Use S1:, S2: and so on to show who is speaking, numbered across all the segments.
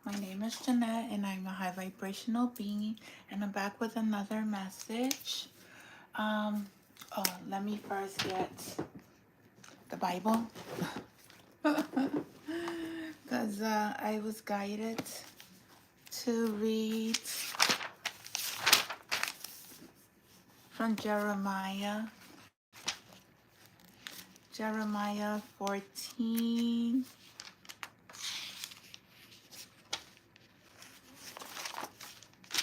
S1: My name is Jeanette, and I'm a high vibrational being, and I'm back with another message. Um, Let me first get the Bible, because I was guided to read from Jeremiah 14,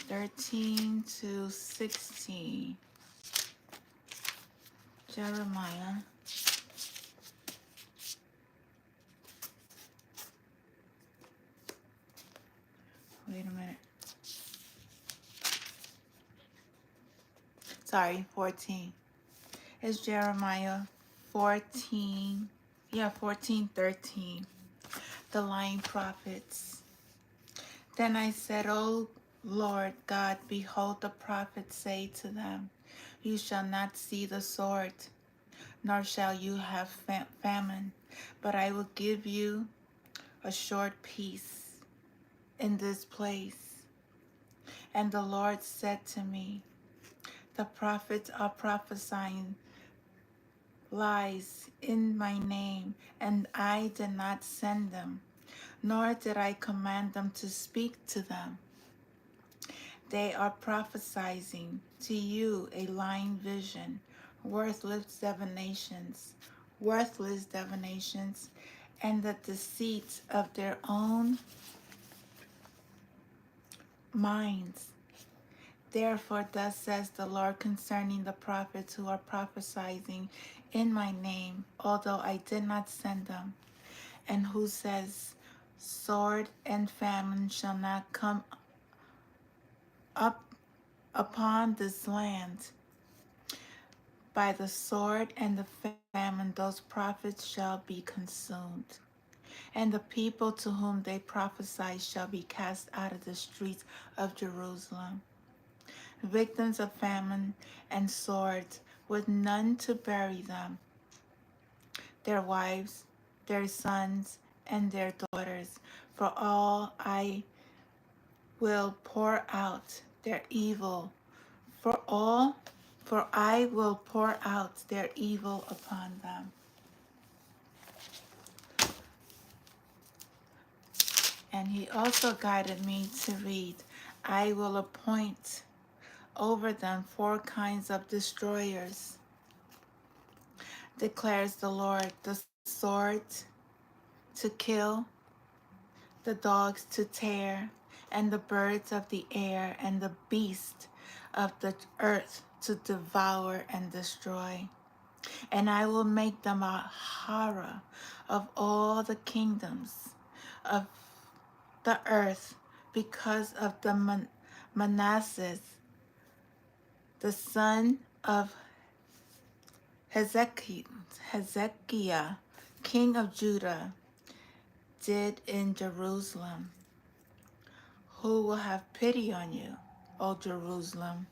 S1: 13 to 16. Jeremiah. Wait a minute. Sorry, 14. It's Jeremiah 14. Yeah, 14, 13. The lying prophets. Then I said, O Lord God, behold, the prophets say to them, you shall not see the sword, nor shall you have famine, but I will give you a short peace in this place. And the Lord said to me, the prophets are prophesying lies in my name, and I did not send them, nor did I command them to speak to them. They are prophesying to you a lying vision, worthless divinations, and the deceit of their own minds. Therefore, thus says the Lord concerning the prophets who are prophesying in my name, although I did not send them, and who says, sword and famine shall not come up upon this land. By the sword and the famine, those prophets shall be consumed, and the people to whom they prophesy shall be cast out of the streets of Jerusalem, victims of famine and swords, with none to bury them, their wives, their sons, and their daughters. For all I will pour out their evil, for I will pour out their evil upon them. And he also guided me to read, I will appoint over them 4 kinds of destroyers, declares the Lord, the sword to kill, the dogs to tear, and the birds of the air, and the beasts of the earth to devour and destroy. And I will make them a horror of all the kingdoms of the earth, because of the Manasseh, the son of Hezekiah, king of Judah, did in Jerusalem. Who will have pity on you, O Jerusalem?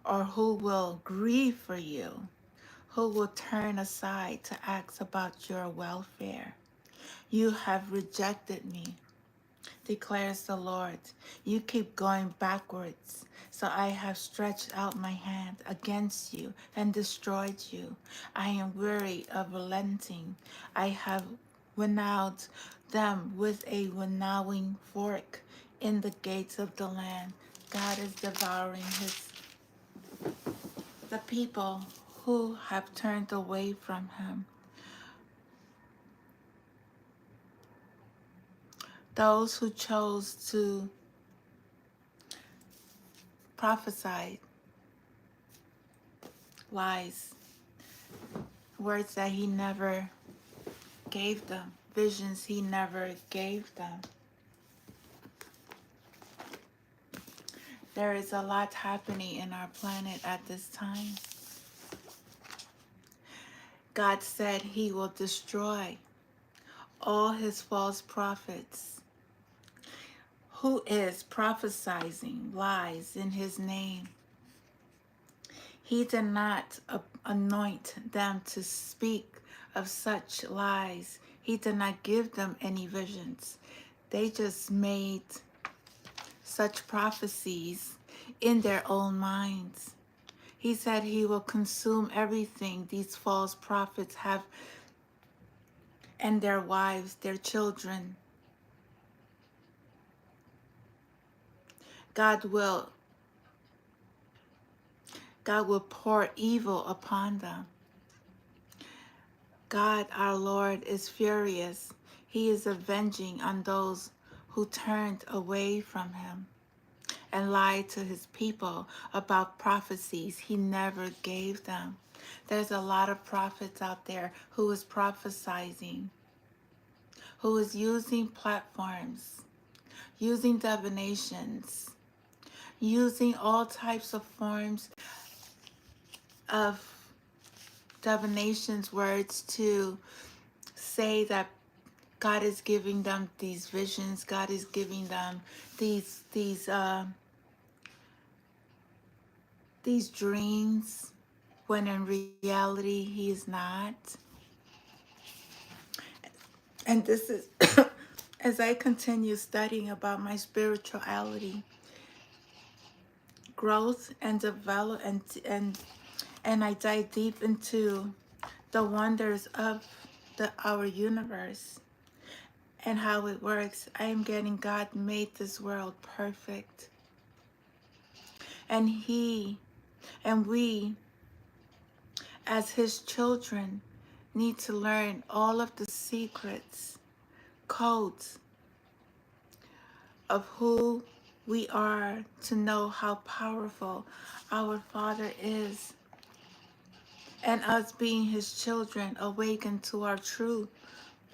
S1: Or who will grieve for you? Who will turn aside to ask about your welfare? You have rejected me, declares the Lord. You keep going backwards. So I have stretched out my hand against you and destroyed you. I am weary of relenting. I have winnowed them with a winnowing fork in the gates of the land. God is devouring the people who have turned away from him. Those who chose to prophesy lies, words that he never gave them, visions he never gave them. There is a lot happening in our planet at this time. God said he will destroy all his false prophets who is prophesying lies in his name. He did not anoint them to speak of such lies. He did not give them any visions. they just made such prophecies in their own minds. He said he will consume everything these false prophets have, and their wives, their children. God will pour evil upon them. God, our Lord, is furious. He is avenging on those who turned away from him and lied to his people about prophecies he never gave them. There's a lot of prophets out there who is prophesying, who is using platforms, using divinations, using all types of forms of divinations words to say that God is giving them these visions, God is giving them these dreams, when in reality he is not. And this is as I continue studying about my spirituality, growth and develop, and I dive deep into the wonders of our universe and how it works. I am getting God made this world perfect. And we, as his children, need to learn all of the secrets, codes of who we are, to know how powerful our Father is. And us being his children, awaken to our true,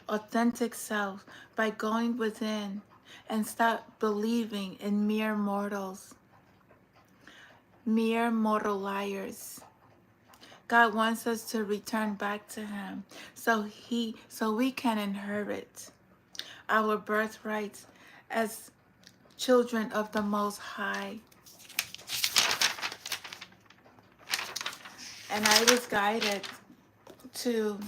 S1: authentic self by going within and stop believing in mere mortals, mere mortal liars. God wants us to return back to him so we can inherit our birthrights as children of the Most High. And I was guided to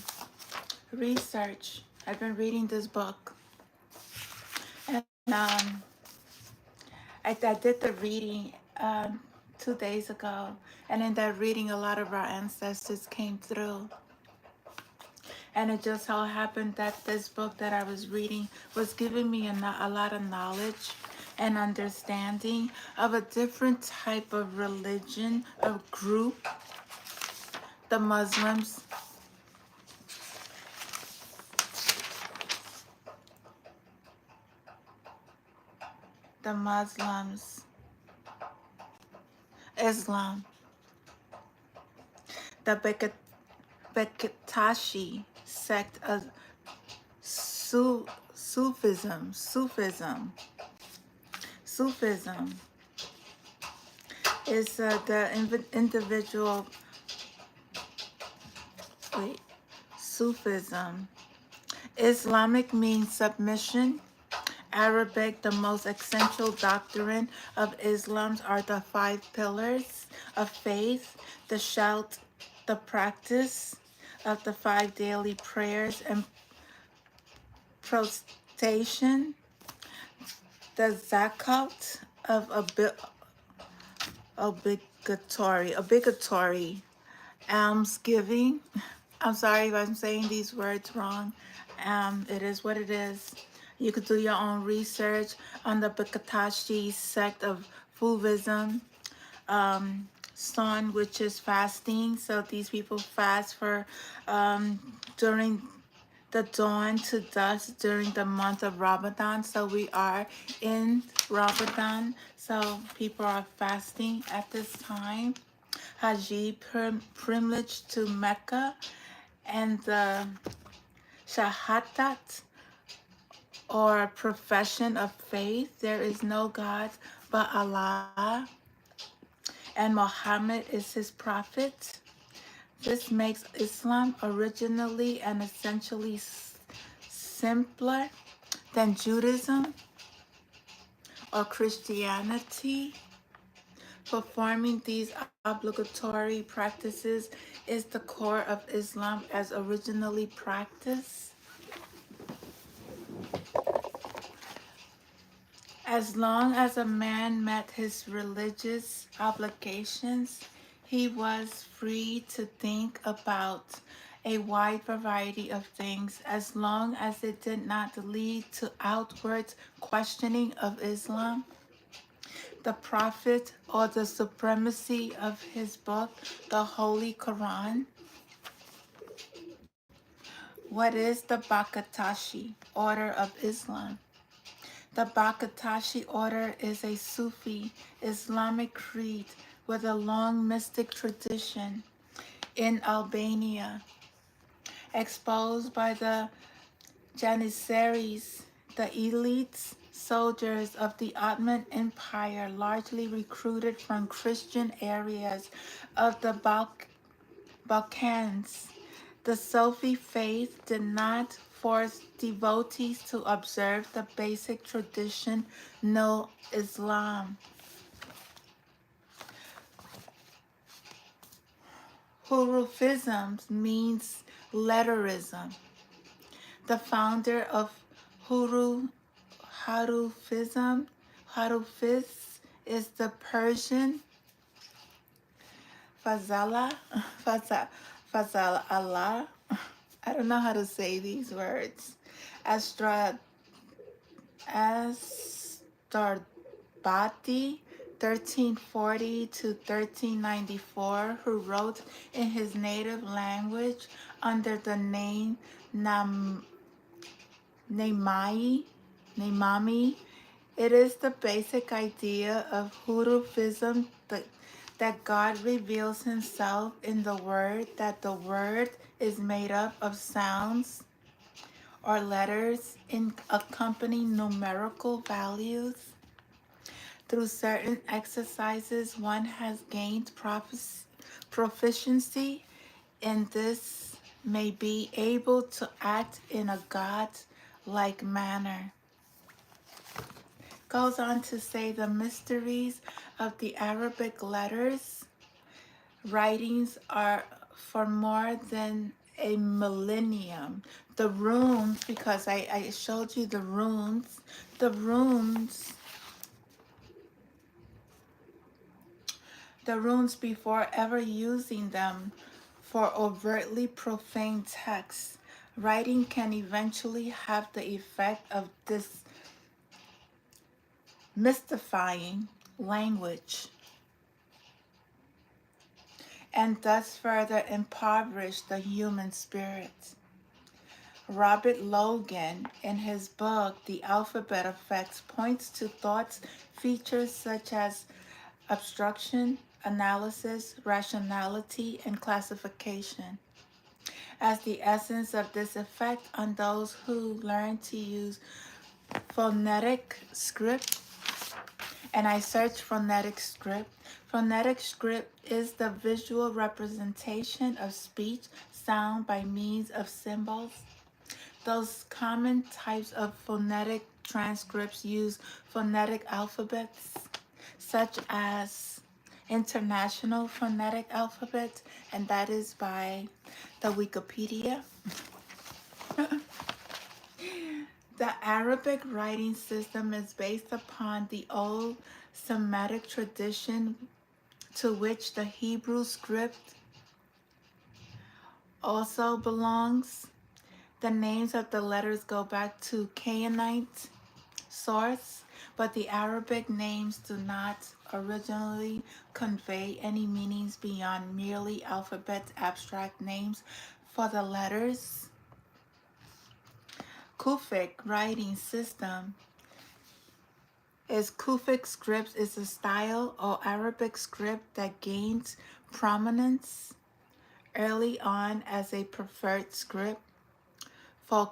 S1: research. I've been reading this book, and I did the reading 2 days ago, and in that reading a lot of our ancestors came through. And it just so happened that this book that I was reading was giving me a lot of knowledge and understanding of a different type of religion, of group, the Muslims. The Muslims, Islam, the Bektashi sect of Sufism. Sufism is the individual. Wait, Sufism. Islamic means submission. Arabic, the most essential doctrine of Islam are the 5 pillars of faith, the shout, the practice of the 5 daily prayers and prostration, the zakat of obligatory almsgiving. I'm sorry if I'm saying these words wrong. It is what it is. You could do your own research on the Bektashi sect of Fuvism. Son, which is fasting. So these people fast for during the dawn to dusk during the month of Ramadan. So we are in Ramadan. So people are fasting at this time. Haji pilgrimage to Mecca, and the Shahadat, or profession of faith. There is no God but Allah, and Muhammad is his prophet. This makes Islam originally and essentially simpler than Judaism or Christianity. Performing these obligatory practices is the core of Islam as originally practiced. As long as a man met his religious obligations, he was free to think about a wide variety of things as long as it did not lead to outward questioning of Islam, the Prophet, or the supremacy of his book, the Holy Quran. What is the Bakatashi order of Islam? The Bakatashi order is a Sufi Islamic creed with a long mystic tradition in Albania, exposed by the Janissaries, the elites, soldiers of the Ottoman Empire, largely recruited from Christian areas of the Balkans. The Sufi faith did not force devotees to observe the basic tradition, no Islam. Hurufism means letterism. The founder of Harufism, Harufis, is the Persian Fazala, Allah. I don't know how to say these words. Astarbati, 1340 to 1394, who wrote in his native language under the name Nemami. It is the basic idea of Hurufism that God reveals himself in the word, that the word is made up of sounds or letters in accompanying numerical values. Through certain exercises, one has gained proficiency in this, may be able to act in a God-like manner. Goes on to say the mysteries of the Arabic letters writings are for more than a millennium. The runes, because I showed you the runes before ever using them for overtly profane texts. Writing can eventually have the effect of mystifying language and thus further impoverish the human spirit. Robert Logan, in his book The Alphabet Effects, points to thoughts features such as abstraction, analysis, rationality, and classification as the essence of this effect on those who learn to use phonetic script. And I searched phonetic script. Phonetic script is the visual representation of speech sound by means of symbols. Those common types of phonetic transcripts use phonetic alphabets, such as International Phonetic Alphabet, and that is by the Wikipedia. The Arabic writing system is based upon the old Semitic tradition to which the Hebrew script also belongs. The names of the letters go back to Canaanite source, but the Arabic names do not originally convey any meanings beyond merely alphabet abstract names for the letters. Kufic writing system Kufic script is a style or Arabic script that gains prominence early on as a preferred script for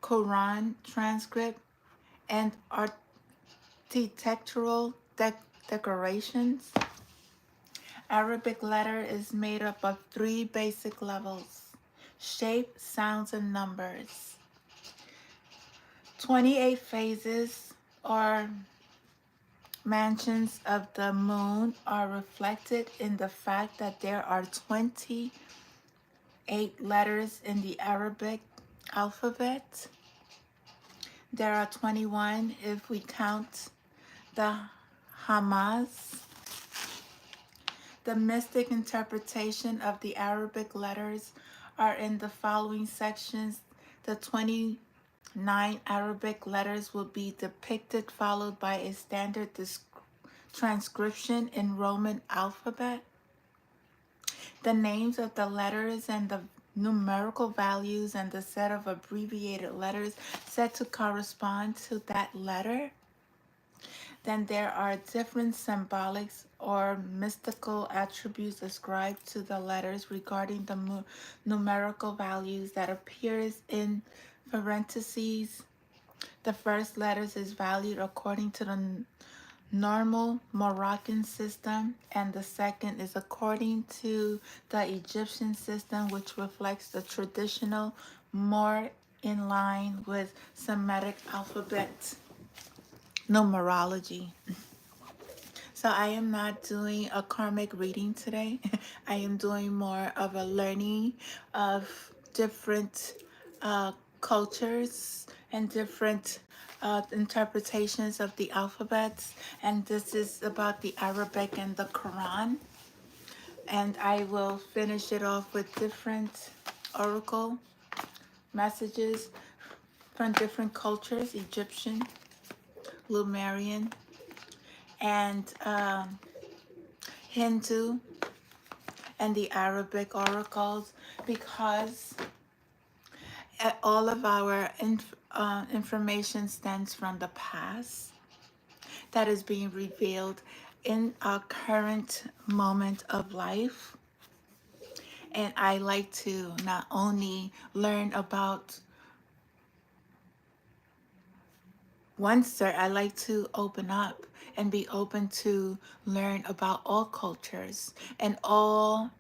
S1: Quran transcript and architectural decorations. Arabic letter is made up of 3 basic levels: shape, sounds, and numbers. 28 phases or mansions of the moon are reflected in the fact that there are 28 letters in the Arabic alphabet. There are 21 if we count the Hamas. The mystic interpretation of the Arabic letters are in the following sections. The 29 Arabic letters will be depicted, followed by a standard transcription in Roman alphabet. The names of the letters and the numerical values and the set of abbreviated letters said to correspond to that letter. Then there are different symbolics or mystical attributes ascribed to the letters regarding the numerical values that appears in parentheses. The first letters is valued according to the normal Moroccan system, and the second is according to the Egyptian system, which reflects the traditional, more in line with Semitic alphabet numerology. So I am not doing a karmic reading today. I am doing more of a learning of different cultures and different interpretations of the alphabets. And this is about the Arabic and the Quran. And I will finish it off with different oracle messages from different cultures: Egyptian, Lemurian, and Hindu, and the Arabic oracles, because all of our information stems from the past that is being revealed in our current moment of life. And I like to not only learn about one cert, I like to open up and be open to learn about all cultures and all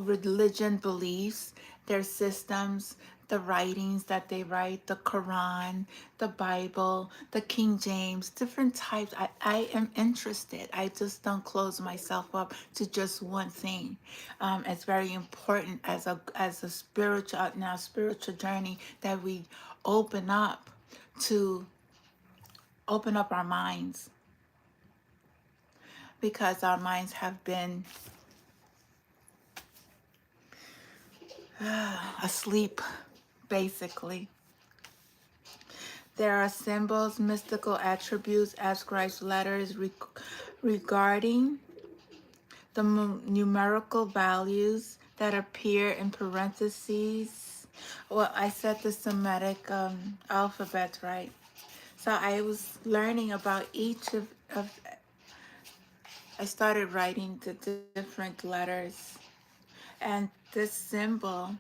S1: religion beliefs, their systems, the writings that they write, the Quran, the Bible, the King James, different types. I am interested. I just don't close myself up to just one thing. It's very important as a spiritual journey that we open up our minds, because our minds have been asleep, basically. There are symbols, mystical attributes, ascribed letters regarding the numerical values that appear in parentheses. Well, I said the Semitic alphabet, right? So I was learning about each of I started writing the different letters. And this symbol,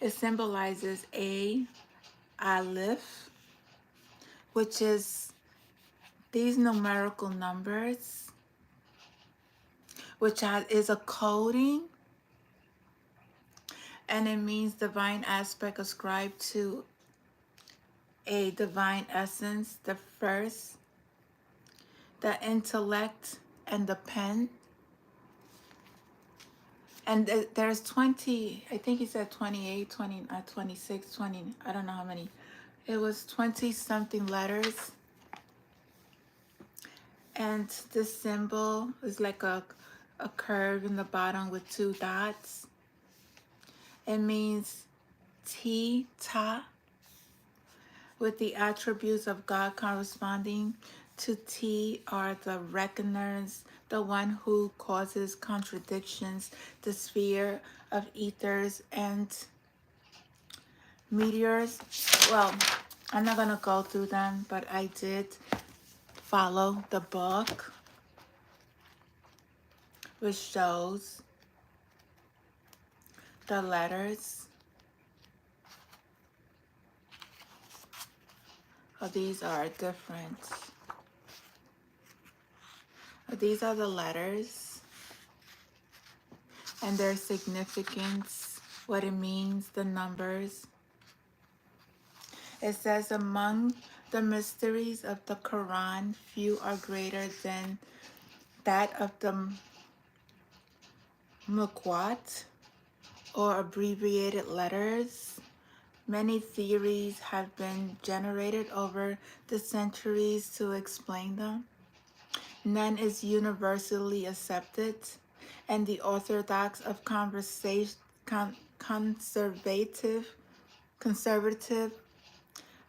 S1: it symbolizes Aleph, which is these numerical numbers, which is a coding, and it means divine aspect ascribed to a divine essence, the first, the intellect, and the pen. And there's 20, I think he said 28, 20, 26, 20, I don't know how many. It was 20 something letters. And this symbol is like a curve in the bottom with two dots. It means Ta, with the attributes of God corresponding to T are the reckoners, the one who causes contradictions, the sphere of ethers and meteors. Well, I'm not going to go through them, but I did follow the book, which shows the letters. Oh, these are different. These are the letters and their significance, what it means, the numbers. It says, among the mysteries of the Quran, few are greater than that of the Muqat, or abbreviated letters. Many theories have been generated over the centuries to explain them. None is universally accepted, and the orthodox of conservative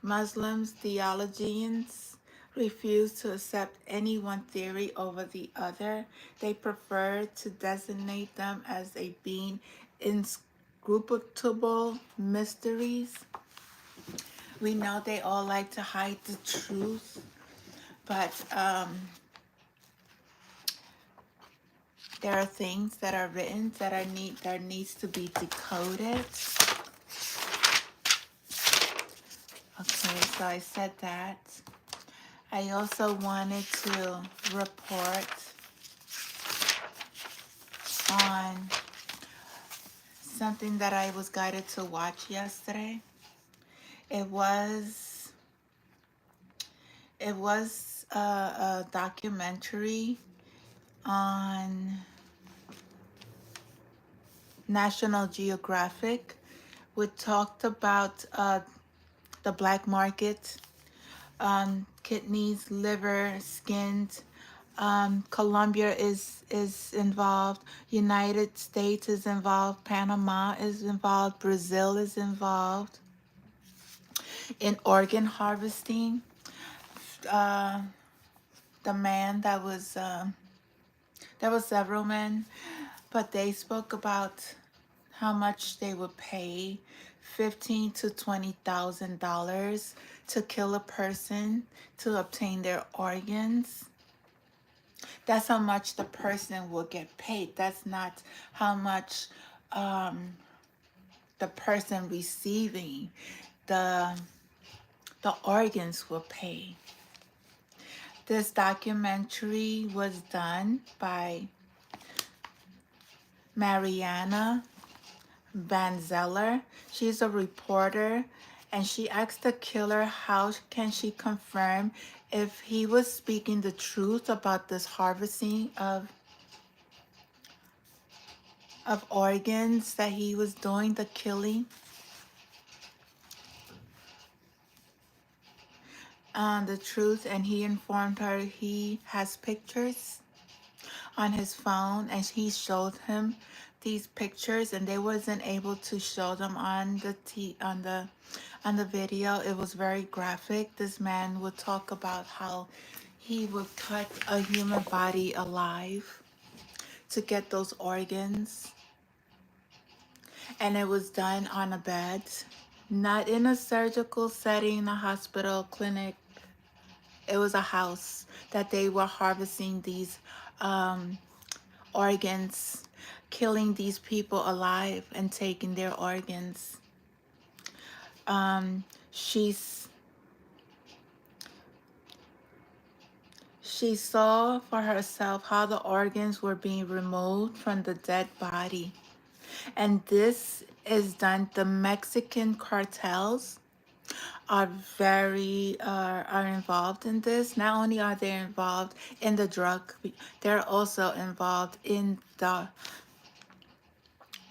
S1: Muslims theologians refuse to accept any one theory over the other. They prefer to designate them as a being inscrutable mysteries. We know they all like to hide the truth, but there are things that are written that needs to be decoded. Okay, so I said that. I also wanted to report on something that I was guided to watch yesterday. It was a documentary on National Geographic, which talked about the black market, kidneys, liver, skins. Colombia is involved. United States is involved. Panama is involved. Brazil is involved in organ harvesting. Uh, the man there was several men, but they spoke about how much they would pay, $15,000 to $20,000 to kill a person to obtain their organs. That's how much the person will get paid. That's not how much the person receiving the organs will pay. This documentary was done by Mariana Van Zeller. She's a reporter, and she asked the killer how can she confirm if he was speaking the truth about this harvesting of organs that he was doing, the killing. The truth, and he informed her he has pictures on his phone, and he showed him these pictures, and they wasn't able to show them on the video. It was very graphic. This man would talk about how he would cut a human body alive to get those organs, and it was done on a bed, not in a surgical setting, a hospital, clinic. It was a house that they were harvesting these organs, killing these people alive and taking their organs. She's She saw for herself how the organs were being removed from the dead body. And this is done. The Mexican cartels are are involved in this. Not only are they involved in the drug, they're also involved in the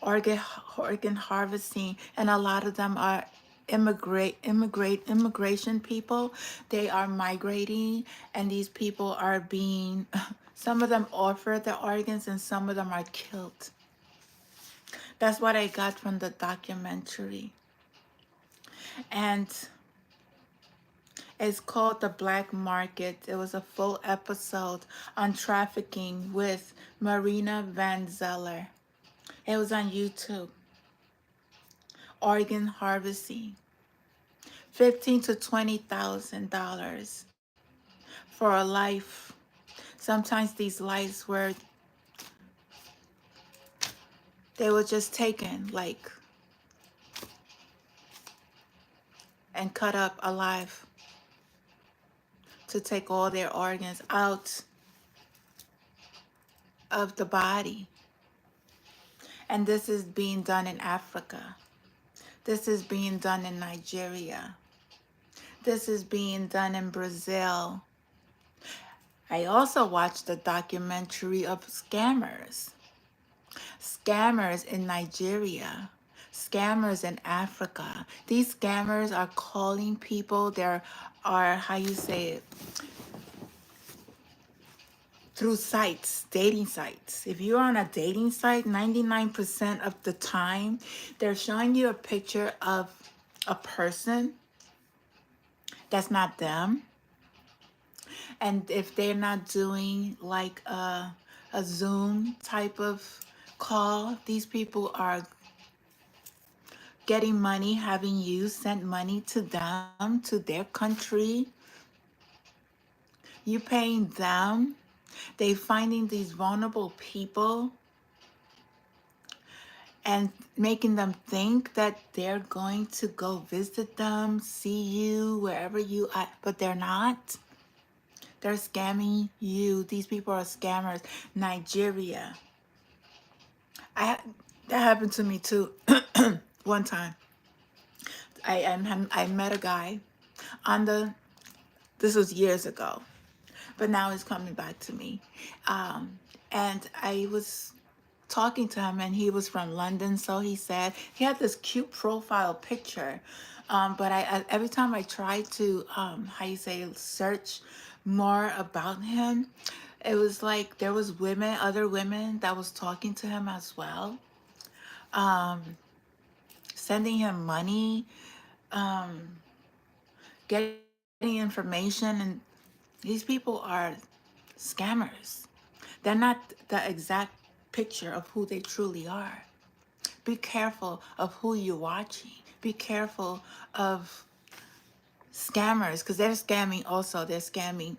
S1: organ harvesting, and a lot of them are immigration people. They are migrating, and these people are being some of them offer the organs and some of them are killed. That's what I got from the documentary. And it's called The Black Market. It was a full episode on trafficking with Marina Van Zeller. It was on YouTube. Organ harvesting. $15,000 to $20,000 for a life. Sometimes these lives were they were just taken and cut up alive to take all their organs out of the body. And this is being done in Africa. This is being done in Nigeria. This is being done in Brazil. I also watched a documentary of scammers in Nigeria, scammers in Africa. These scammers are calling people. There are, how you say it, through sites, dating sites. If you're on a dating site, 99% of the time, they're showing you a picture of a person that's not them. And if they're not doing like a Zoom type of call, these people are getting money, having you send money to them, to their country. You paying them. They finding these vulnerable people and making them think that they're going to go visit them, see you wherever you are, but they're not. They're scamming you. These people are scammers. Nigeria. I that happened to me too. One time. I met a guy on the, this was years ago, but now it's coming back to me. And I was talking to him, and he was from London, so he said he had this cute profile picture. But I every time I tried to how you say, search more about him, it was like there was women, other women that was talking to him as well, sending him money, getting information, and these people are scammers. They're not the exact picture of who they truly are. Be careful of who you're watching. Be careful of scammers, because they're scamming also. They're scamming.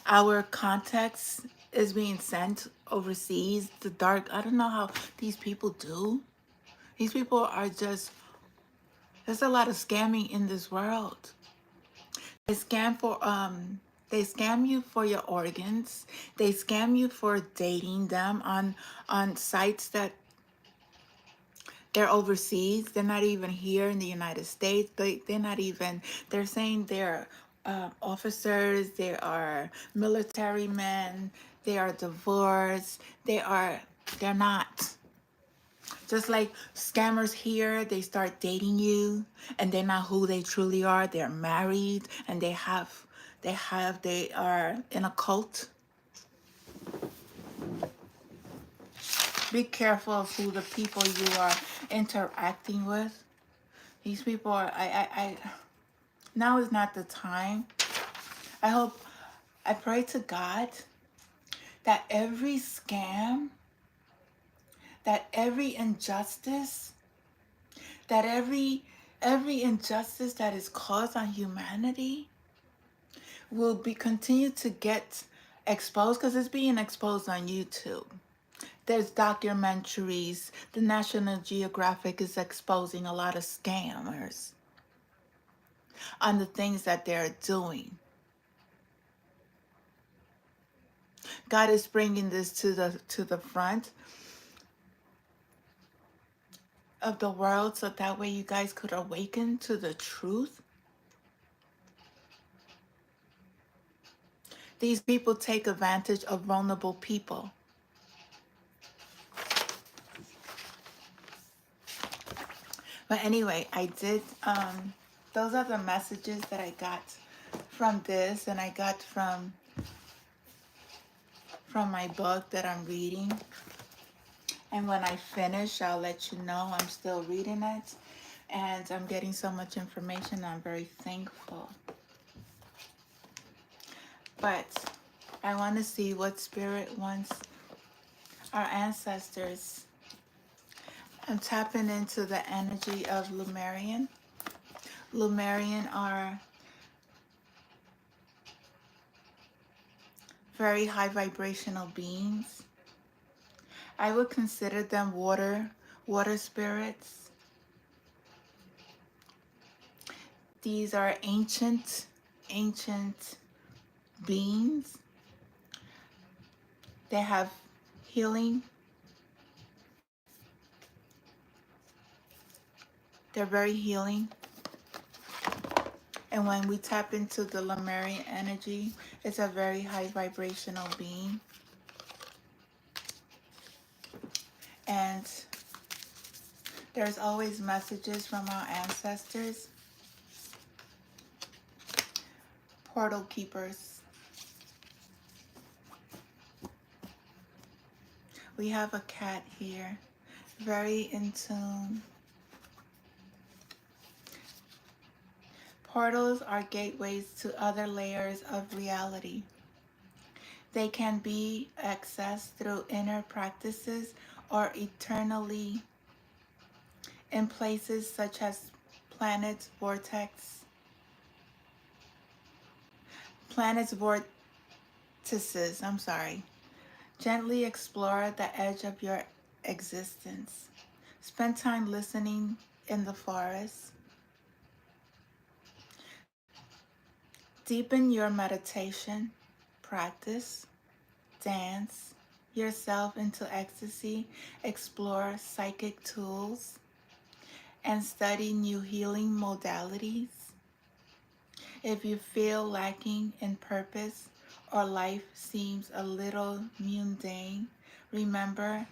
S1: Our contacts is being sent overseas. The dark, I don't know how these people do. These people are just, there's a lot of scamming in this world. They scam for they scam you for your organs. They scam you for dating them on sites that they're overseas. They're not even here in the United States. They're not even, they're saying they're officers, they are military men, they are divorced, they're not. Just like scammers here, they start dating you and they're not who they truly are. They're married and they are in a cult. Be careful of who the people you are interacting with. These people are, now is not the time. I pray to God that every scam, that every injustice, that every injustice that is caused on humanity will be continue to get exposed, because it's being exposed on YouTube. There's documentaries. The National Geographic is exposing a lot of scammers on the things that they're doing. God is bringing this to the front of the world so that way you guys could awaken to the truth. These people take advantage of vulnerable people. But anyway, I did, those are the messages that I got from this, and I got from my book that I'm reading. And when I finish, I'll let you know. I'm still reading it, and I'm getting so much information. I'm very thankful. But I want to see what Spirit wants our ancestors. I'm tapping into the energy of Lumerian. Lumerian are very high vibrational beings. I would consider them water spirits. These are ancient beings. They have healing. They're very healing. And when we tap into the Lemurian energy, it's a very high vibrational being. And There's always messages from our ancestors. Portal keepers. We have a cat here, very in tune. Portals are gateways to other layers of reality. They can be accessed through inner practices or eternally in places such as planets vortices. Gently explore the edge of your existence. Spend time listening in the forest. Deepen your meditation practice. Dance yourself into ecstasy. Explore psychic tools and study new healing modalities. If you feel lacking in purpose or life seems a little mundane, remember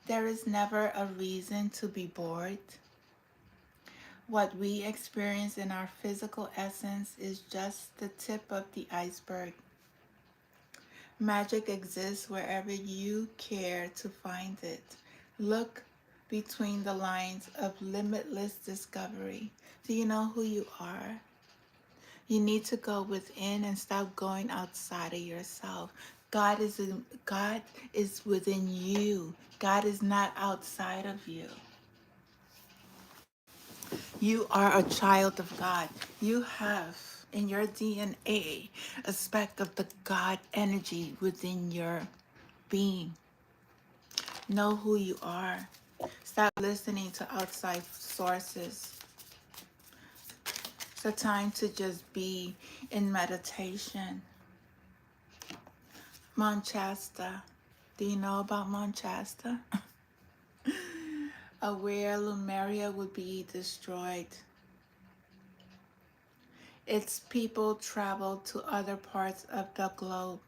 S1: there is never a reason to be bored. What we experience in our physical essence is just the tip of the iceberg. Magic exists wherever you care to find it. Look between the lines of limitless discovery. Do you know who you are? You need to go within and stop going outside of yourself. God is within you. God is not outside of you. You are a child of God. You have in your DNA a speck of the God energy within your being. Know who you are. Stop listening to outside sources. It's a time to just be in meditation. Manchester. Do you know about Manchester? Where Lemuria would be destroyed. Its people traveled to other parts of the globe.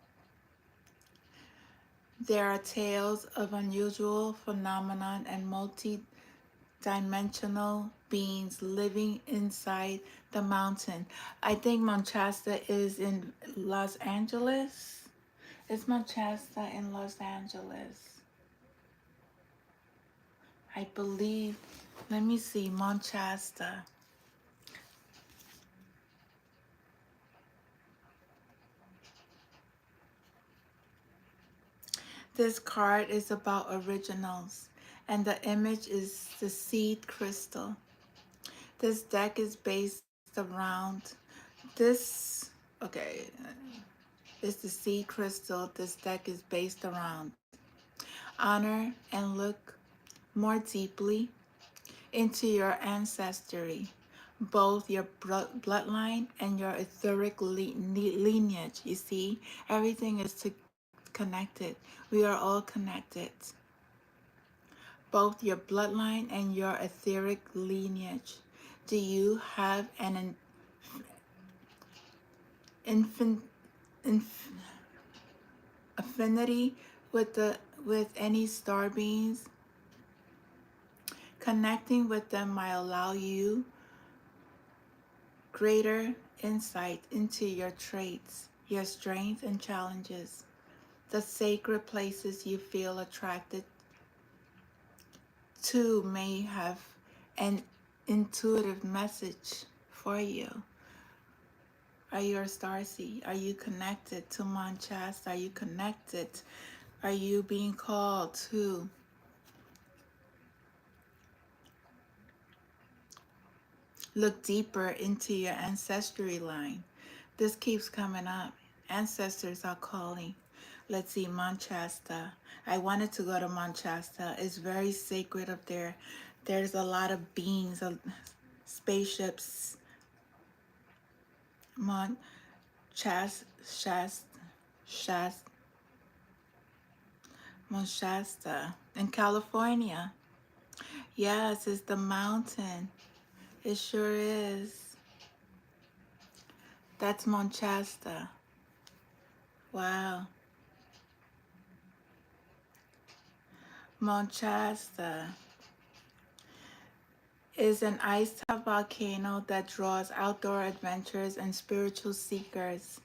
S1: There are tales of unusual phenomenon and multi-dimensional beings living inside the mountain. I think Manchester is in Los Angeles. Is Manchester in Los Angeles? I believe. Let me see, Manchester. This card is about originals, and the image is the seed crystal. This deck is based around this. Okay, it's the seed crystal. This deck is based around honor and look more deeply into your ancestry, both your bloodline and your etheric lineage. You see, everything is connected. We are all connected. Both your bloodline and your etheric lineage. Do you have an affinity with any star beings? Connecting with them might allow you greater insight into your traits, your strengths and challenges, the sacred places you feel attracted to may have an intuitive message for you. Are you a starseed? Are you connected to Manchester? Are you connected? Are you being called to look deeper into your ancestry line? This keeps coming up. Ancestors are calling. Let's see, Manchester. I wanted to go to Manchester. It's very sacred up there. There's a lot of beings, spaceships. Manchester in California. Yes, it's the mountain. It sure is. That's Manchester. Wow. Manchester. is an ice-top volcano that draws outdoor adventurers and spiritual seekers.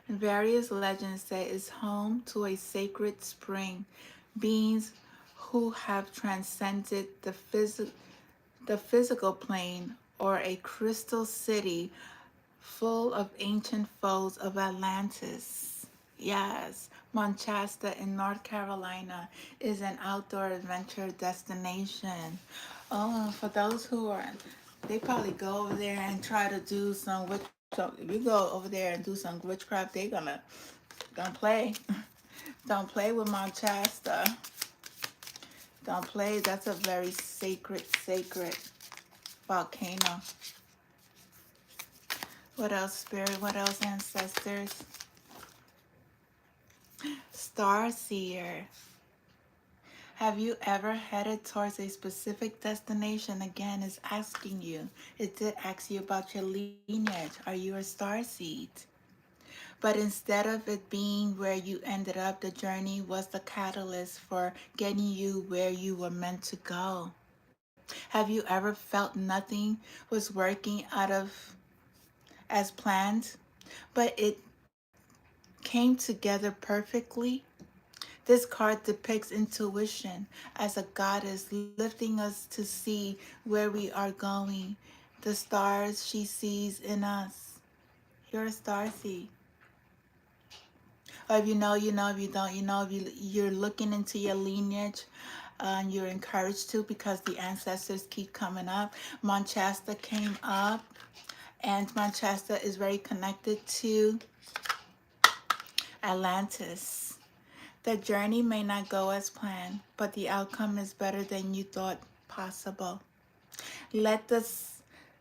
S1: And various legends say it's home to a sacred spring, beings who have transcended the physical plane, or a crystal city full of ancient foes of Atlantis. Yes, Manchester in North Carolina is an outdoor adventure destination. Oh, for those who are, they probably go over there and try to do some witch. So if you go over there and do some witchcraft, they gonna don't play. Don't play with Manchester. Don't play. That's a very sacred volcano. What else, Spirit? What else, ancestors? Starseer. Have you ever headed towards a specific destination? Again, it's asking you. It did ask you about your lineage. Are you a starseed? But instead of it being where you ended up, the journey was the catalyst for getting you where you were meant to go. Have you ever felt nothing was working out of as planned, but it came together perfectly? This card depicts intuition as a goddess lifting us to see where we are going. The stars she sees in us. You're a starseed. Or if you know, you know. If you don't, you know. If you're looking into your lineage, you're encouraged to, because the ancestors keep coming up. Manchester came up, and Manchester is very connected to Atlantis. The journey may not go as planned, but the outcome is better than you thought possible. Let the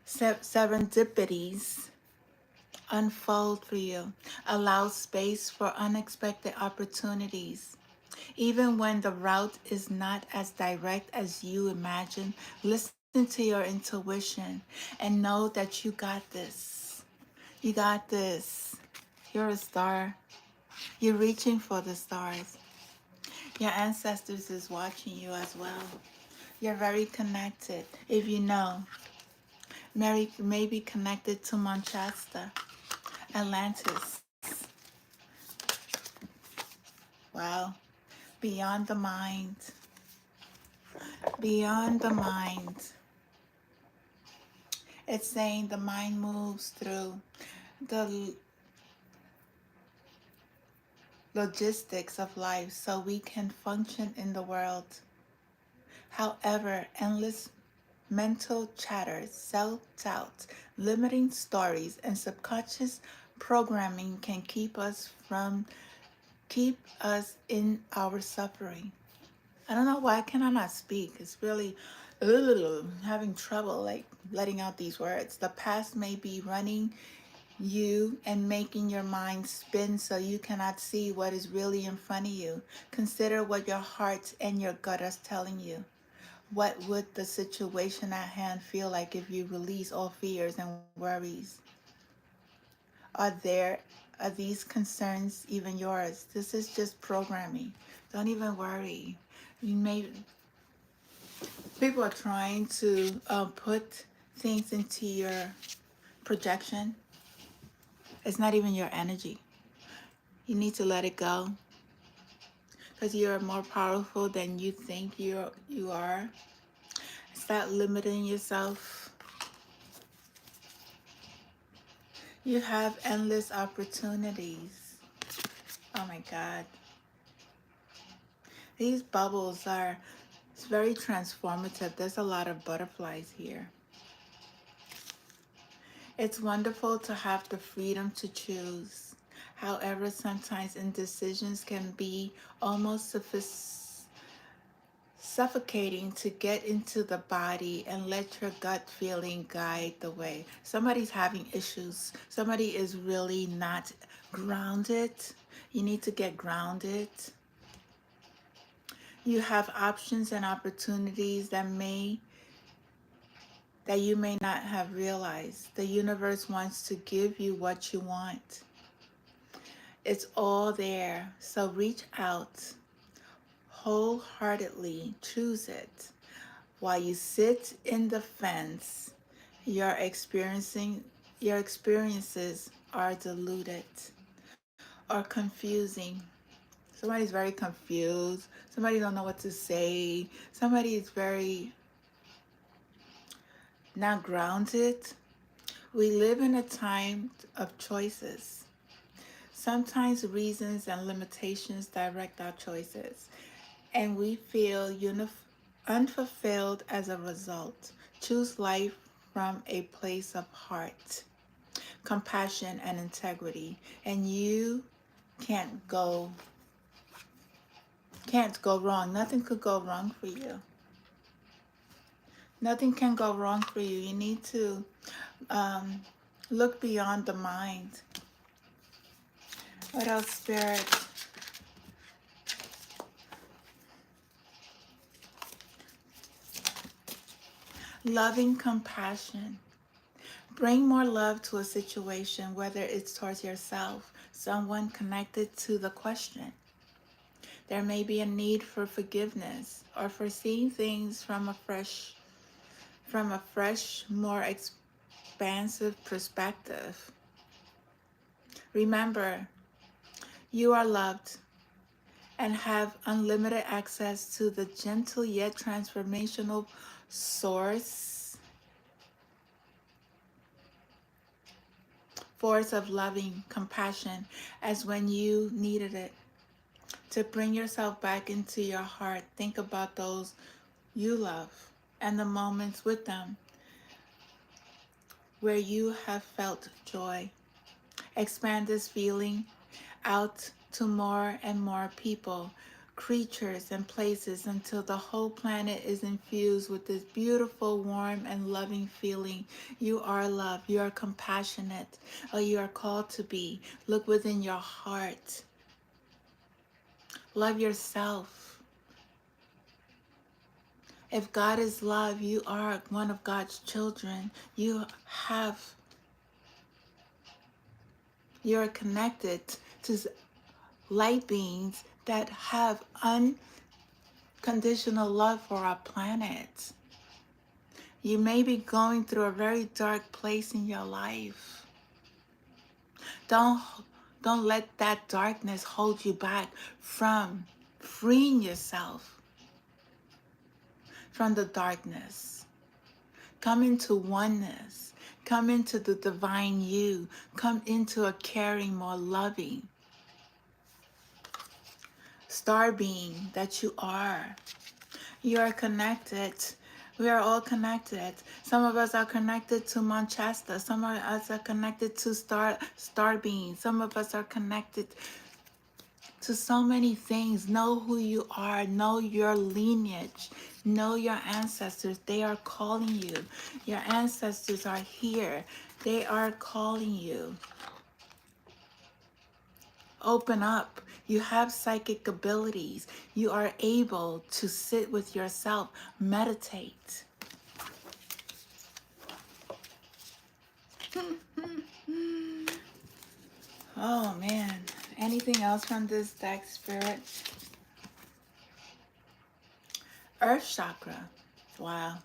S1: serendipities unfold for you. Allow space for unexpected opportunities. Even when the route is not as direct as you imagine, listen to your intuition and know that you got this. You got this. You're a star. You're reaching for the stars. Your ancestors is watching you as well. You're very connected. If you know, may be connected to Manchester, Atlantis. Wow. Beyond the mind. Beyond the mind. It's saying the mind moves through the logistics of life so we can function in the world. However, endless mental chatter, self-doubt, limiting stories, and subconscious programming can keep us in our suffering. I don't know why can I not speak. It's really having trouble like letting out these words. The past may be running you and making your mind spin so you cannot see what is really in front of you. Consider what your heart and your gut are telling you. What would the situation at hand feel like if you release all fears and worries? Are these concerns even yours? This is just programming. Don't even worry. You may People are trying to put things into your projection. It's not even your energy. You need to let it go, because you're more powerful than you think you are. Stop limiting yourself. You have endless opportunities. Oh my God. These bubbles are, it's very transformative. There's a lot of butterflies here. It's wonderful to have the freedom to choose. However, sometimes indecisions can be almost suffocating to get into the body and let your gut feeling guide the way. Somebody's having issues. Somebody is really not grounded. You need to get grounded. You have options and opportunities that you may not have realized. The universe wants to give you what you want. It's all there. So reach out wholeheartedly. Choose it. While you sit in the fence, your experiences are diluted or confusing. Somebody's very confused. Somebody don't know what to say. Somebody is very not grounded. We live in a time of choices. Sometimes reasons and limitations direct our choices, and we feel unfulfilled as a result. Choose life from a place of heart, compassion, and integrity, and you can't go can't go wrong. Nothing could go wrong for you. Nothing can go wrong for you. You need to um, look beyond the mind. What else, Spirit? Loving compassion. Bring more love to a situation, whether it's towards yourself, someone connected to the question. There may be a need for forgiveness or for seeing things from a fresh, more expansive perspective. Remember, you are loved and have unlimited access to the gentle yet transformational source force of loving compassion as when you needed it. To bring yourself back into your heart, think about those you love and the moments with them where you have felt joy. Expand this feeling out to more and more people, creatures, and places until the whole planet is infused with this beautiful, warm, and loving feeling. You are loved. You are compassionate, or you are called to be. Look within your heart. Love yourself. If God is love, you are one of God's children. You're connected to light beings that have unconditional love for our planet. You may be going through a very dark place in your life. Don't let that darkness hold you back from freeing yourself from the darkness. Come into oneness. Come into the divine you. Come into a caring, more loving star being that you are. You are connected. We are all connected. Some of us are connected to Manchester. Some of us are connected to star beings. Some of us are connected to so many things. Know who you are. Know your lineage. Know your ancestors. They are calling you. Your ancestors are here. They are calling you. Open up. You have psychic abilities. You are able to sit with yourself, meditate. Oh man. Anything else from this deck, Spirit? Earth chakra. Wow.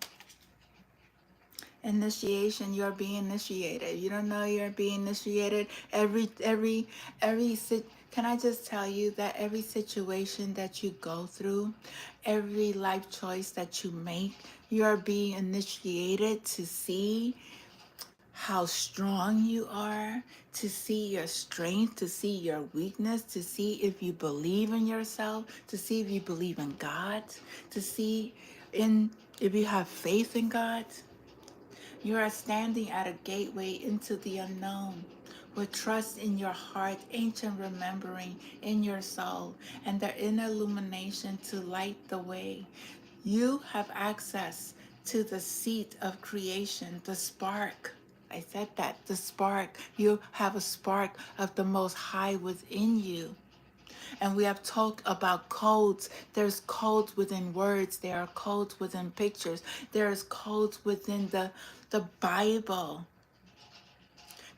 S1: Initiation. You're being initiated. You don't know you're being initiated. Can I just tell you that every situation that you go through, every life choice that you make, you're being initiated to see how strong you are, to see your strength, to see your weakness, to see if you believe in yourself, to see if you believe in God, to see if you have faith in God. You are standing at a gateway into the unknown with trust in your heart, ancient remembering in your soul, and the inner illumination to light the way. You have access to the seat of creation, the spark. I said that, the spark. You have a spark of the Most High within you. And we have talked about codes. There's codes within words. There are codes within pictures. There's codes within the Bible.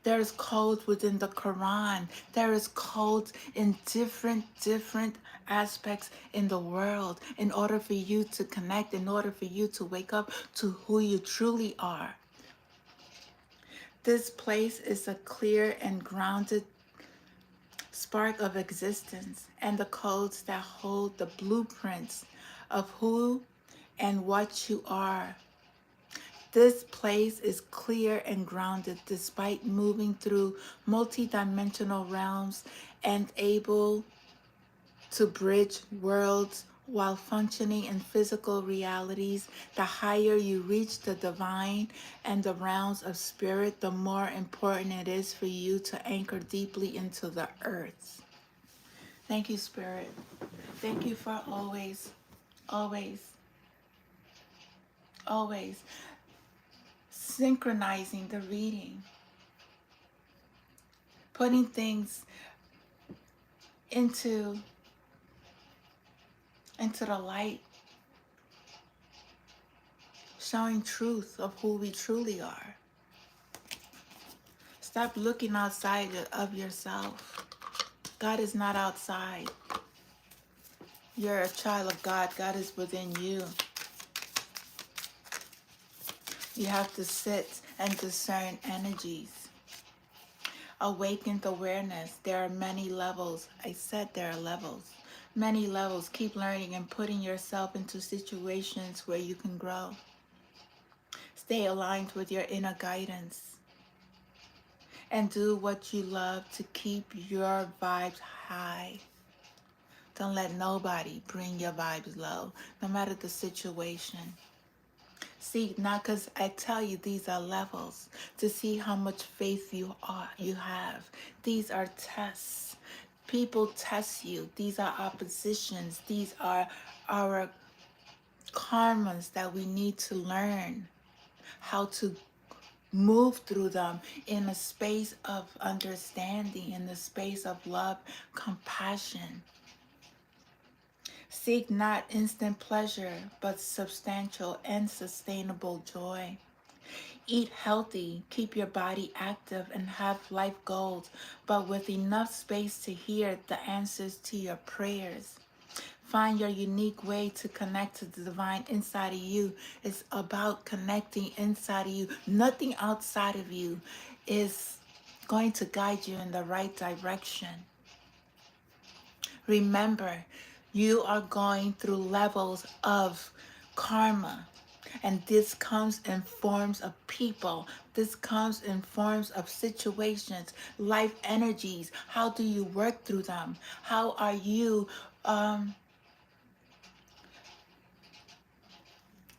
S1: There is codes within the Quran. There is codes in different aspects in the world in order for you to connect, in order for you to wake up to who you truly are. This place is a clear and grounded spark of existence, and the codes that hold the blueprints of who and what you are. This place is clear and grounded despite moving through multidimensional realms and able to bridge worlds while functioning in physical realities. The higher you reach the divine and the realms of spirit, the more important it is for you to anchor deeply into the earth. Thank you, Spirit. Thank you for always, always synchronizing the reading, putting things into the light, showing truth of who we truly are. Stop looking outside of yourself. God is not outside. You're a child of God. God is within you. You have to sit and discern energies. Awakened awareness. There are many levels. I said there are levels. Many levels. Keep learning and putting yourself into situations where you can grow. Stay aligned with your inner guidance. And do what you love to keep your vibes high. Don't let nobody bring your vibes low, no matter the situation. See, not because I tell you these are levels, to see how much faith you have. These are tests. People test you. These are oppositions. These are our karmas that we need to learn how to move through them in a space of understanding, in the space of love, compassion. Seek not instant pleasure, but substantial and sustainable joy. Eat healthy, keep your body active, and have life goals, but with enough space to hear the answers to your prayers. Find your unique way to connect to the divine inside of you. It's about connecting inside of you. Nothing outside of you is going to guide you in the right direction. Remember, you are going through levels of karma. And this comes in forms of people. This comes in forms of situations, life energies. How do you work through them? How are you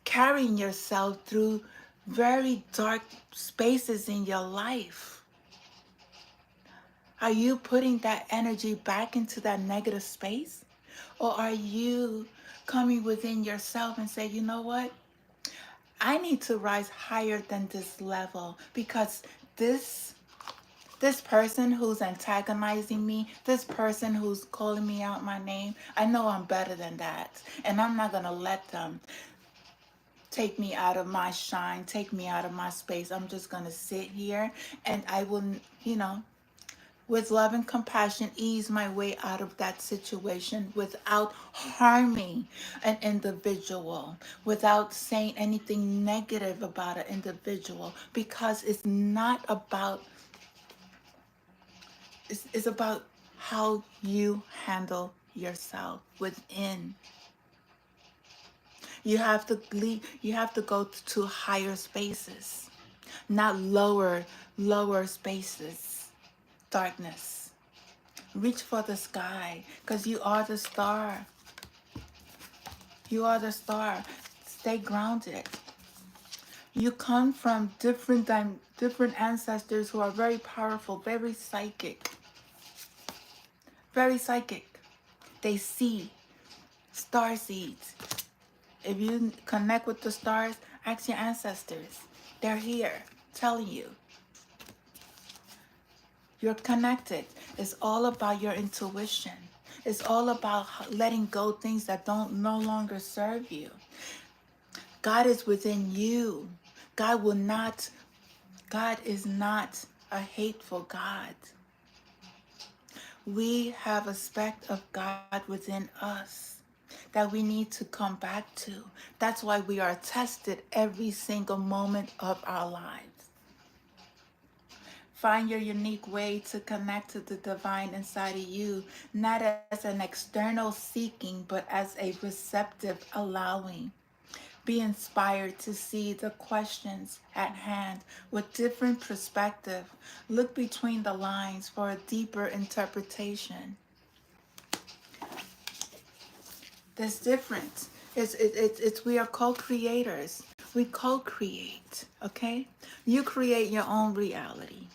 S1: carrying yourself through very dark spaces in your life? Are you putting that energy back into that negative space? Or are you coming within yourself and say, you know what? I need to rise higher than this level, because this person who's antagonizing me, this person who's calling me out my name, I know I'm better than that. And I'm not going to let them take me out of my shine, take me out of my space. I'm just going to sit here and I will, with love and compassion, ease my way out of that situation without harming an individual, without saying anything negative about an individual, because it's not about, it's about how you handle yourself within. You have to go to higher spaces, not lower spaces, darkness. Reach for the sky, because you are the star. You are the star. Stay grounded. You come from different ancestors who are very powerful, very psychic. Very psychic. They see star seeds. If you connect with the stars, ask your ancestors. They're here telling you. You're connected. It's all about your intuition. It's all about letting go things that no longer serve you. God is within you. God is not a hateful God. We have a speck of God within us that we need to come back to. That's why we are tested every single moment of our lives. Find your unique way to connect to the divine inside of you, not as an external seeking, but as a receptive allowing. Be inspired to see the questions at hand with different perspective. Look between the lines for a deeper interpretation. That's different. It's we are co-creators. We co-create, okay? You create your own reality.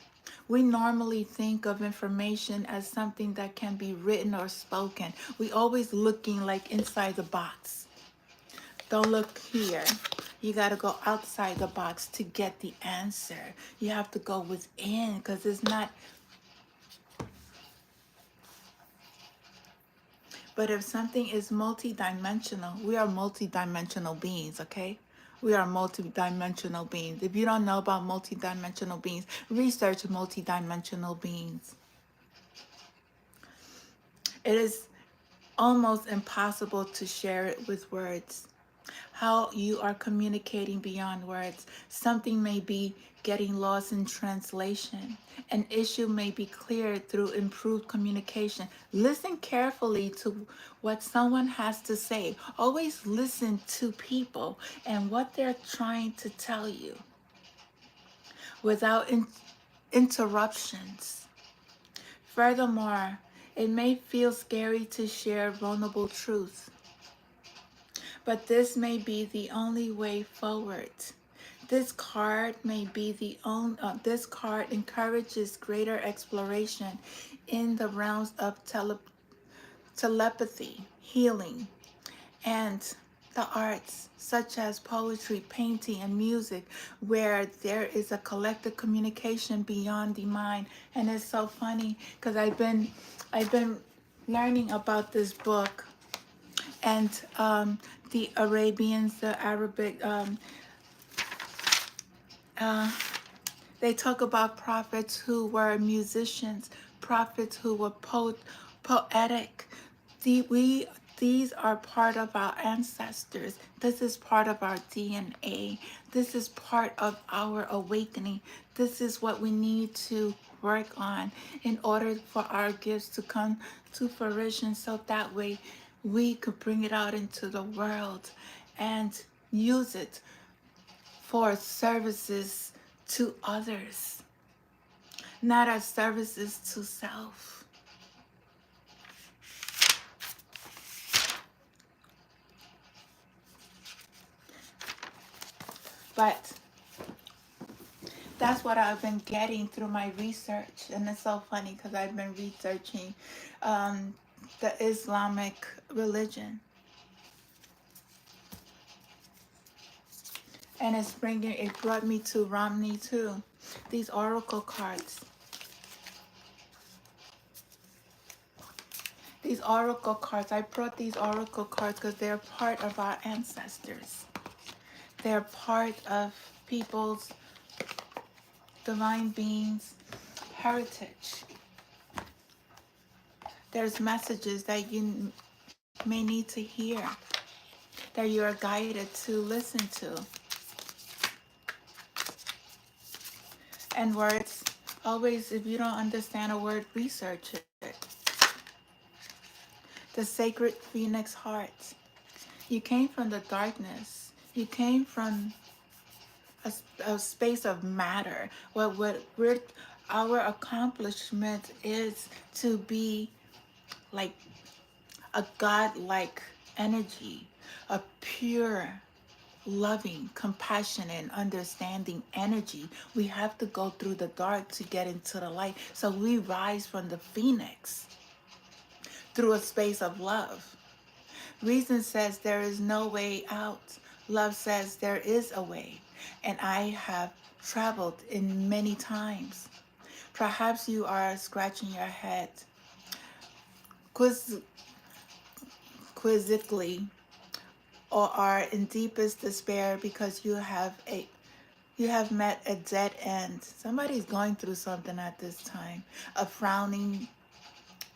S1: We normally think of information as something that can be written or spoken. We always looking like inside the box. Don't look here. You got to go outside the box to get the answer. You have to go within because it's not. But if something is multidimensional, we are multidimensional beings, okay? We are multidimensional beings. If you don't know about multidimensional beings, research multidimensional beings. It is almost impossible to share it with words. How you are communicating beyond words. Something may be getting lost in translation. An issue may be cleared through improved communication. Listen carefully to what someone has to say. Always listen to people and what they're trying to tell you without interruptions. Furthermore, it may feel scary to share vulnerable truth, but this may be the only way forward. This card may be the only. This card encourages greater exploration in the realms of telepathy, healing, and the arts, such as poetry, painting, and music, where there is a collective communication beyond the mind. And it's so funny because I've been learning about this book and the Arabians, the Arabic. Uh, they talk about prophets who were musicians, prophets who were poetic. These are part of our ancestors. This is part of our DNA. This is part of our awakening. This is what we need to work on in order for our gifts to come to fruition so that way we could bring it out into the world and use it for services to others, not as services to self. But that's what I've been getting through my research. And it's so funny because I've been researching um, the Islamic religion. And it brought me to Romney too. These oracle cards. These oracle cards. I brought these oracle cards because they're part of our ancestors. They're part of people's divine beings' heritage. There's messages that you may need to hear, that you are guided to listen to. And words, always, if you don't understand a word, research it. The sacred phoenix heart. You came from the darkness. You came from a space of matter. Our accomplishment is to be like a God-like energy, a pure, loving, compassionate, and understanding energy. We have to go through the dark to get into the light. So we rise from the phoenix through a space of love. Reason says there is no way out. Love says there is a way. And I have traveled in many times. Perhaps you are scratching your head quizzically or are in deepest despair because You have met a dead end. Somebody's going through something at this time. A frowning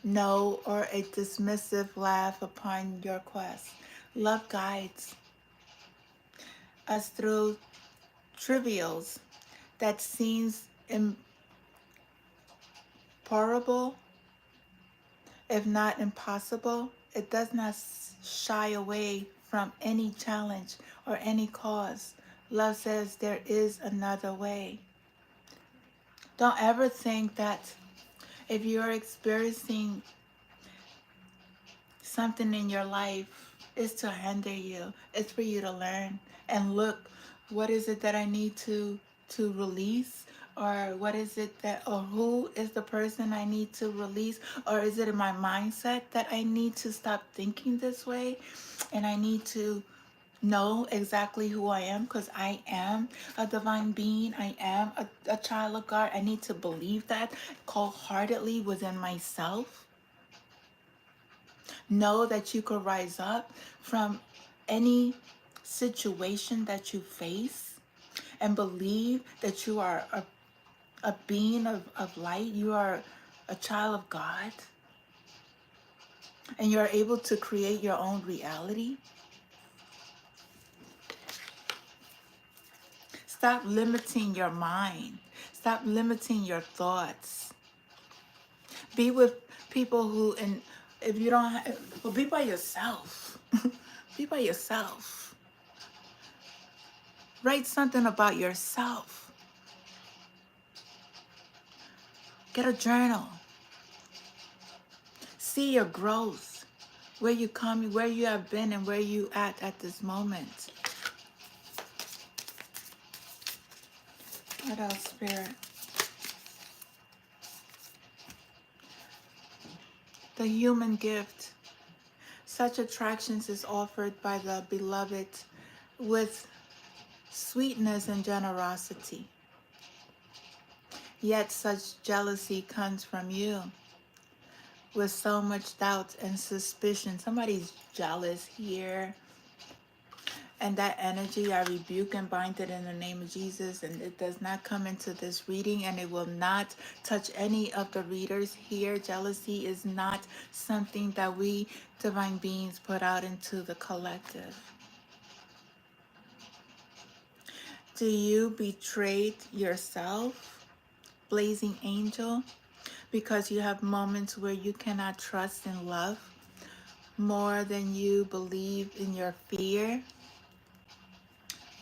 S1: no or a dismissive laugh upon your quest. Love guides us through trivials that seems improbable, if not impossible. It does not shy away from any challenge or any cause. Love says there is another way. Don't ever think that if you're experiencing something in your life, it's to hinder you. It's for you to learn and look, what is it that I need to release? Or what is it that, or who is the person I need to release? Or is it in my mindset that I need to stop thinking this way? And I need to know exactly who I am, because I am a divine being. I am a child of God. I need to believe that wholeheartedly within myself. Know that you could rise up from any situation that you face and believe that you are a being of light. You are a child of God and you're able to create your own reality. Stop limiting your mind. Stop limiting your thoughts. Be with people who, and if you don't have, well, be by yourself. Be by yourself. Write something about yourself. Get a journal. See your growth, where you come, where you have been, and where you at this moment. What else, Spirit? The human gift. Such attractions is offered by the beloved with sweetness and generosity. Yet such jealousy comes from you with so much doubt and suspicion. Somebody's jealous here. And that energy, I rebuke and bind it in the name of Jesus. And it does not come into this reading, and it will not touch any of the readers here. Jealousy is not something that we divine beings put out into the collective. Do you betray yourself, blazing angel, because you have moments where you cannot trust in love more than you believe in your fear?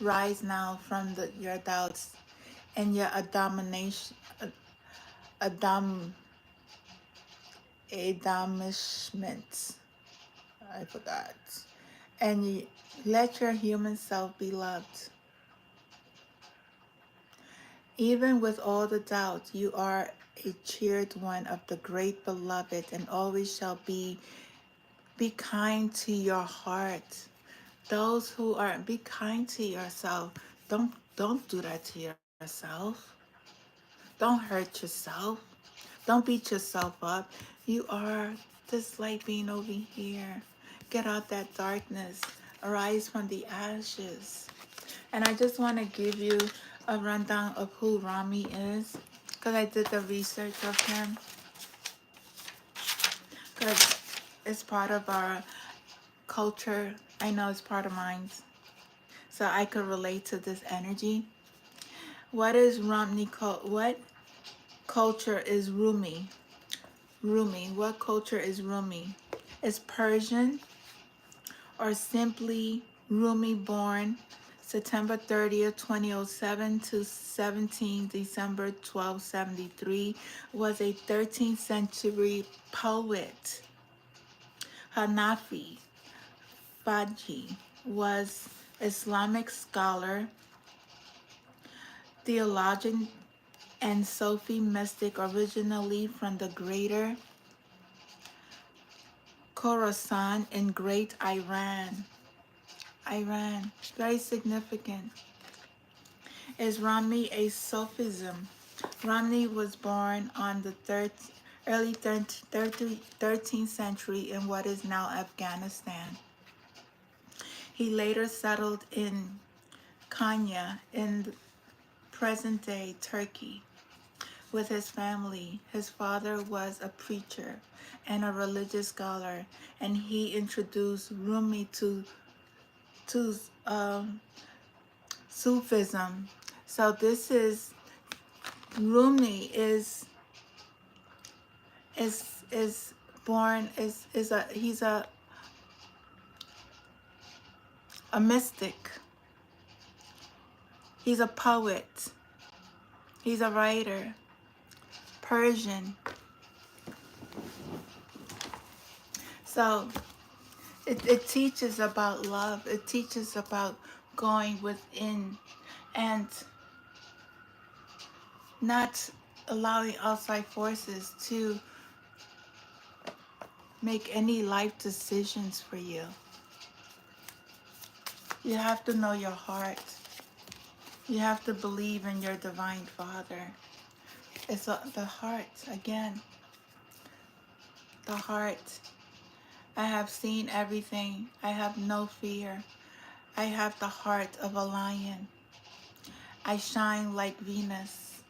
S1: Rise now from your doubts and your admonishments. I forgot. And let your human self be loved. Even with all the doubt, you are a cheered one of the great beloved, and always shall be. Be kind to your heart. Those who are, be kind to yourself. Don't do that to yourself. Don't hurt yourself. Don't beat yourself up. You are this light being over here. Get out that darkness. Arise from the ashes. And I just want to give you a rundown of who Rami is, because I did the research of him. Because it's part of our culture. I know it's part of mine. So I could relate to this energy. What is Romney? What culture is Rumi? Rumi. What culture is Rumi? Is Persian or simply Rumi, born September 30th, 2007 to 17 December 1273, was a 13th century poet. Hanafi Faji was Islamic scholar, theologian, and Sufi mystic, originally from the greater Khorasan in Great Iran. Very significant. Is Rami a Sufism? Rami was born on the early 13th century in what is now Afghanistan. He later settled in Kenya in present-day Turkey with his family. His father was a preacher and a religious scholar, and he introduced Rumi to Sufism. So this is Rumi is born is a he's a mystic. He's a poet. He's a writer. Persian. So it teaches about love. It teaches about going within and not allowing outside forces to make any life decisions for you. You have to know your heart. You have to believe in your divine Father. It's the heart, again. The heart. I have seen everything. I have no fear. I have the heart of a lion. I shine like Venus.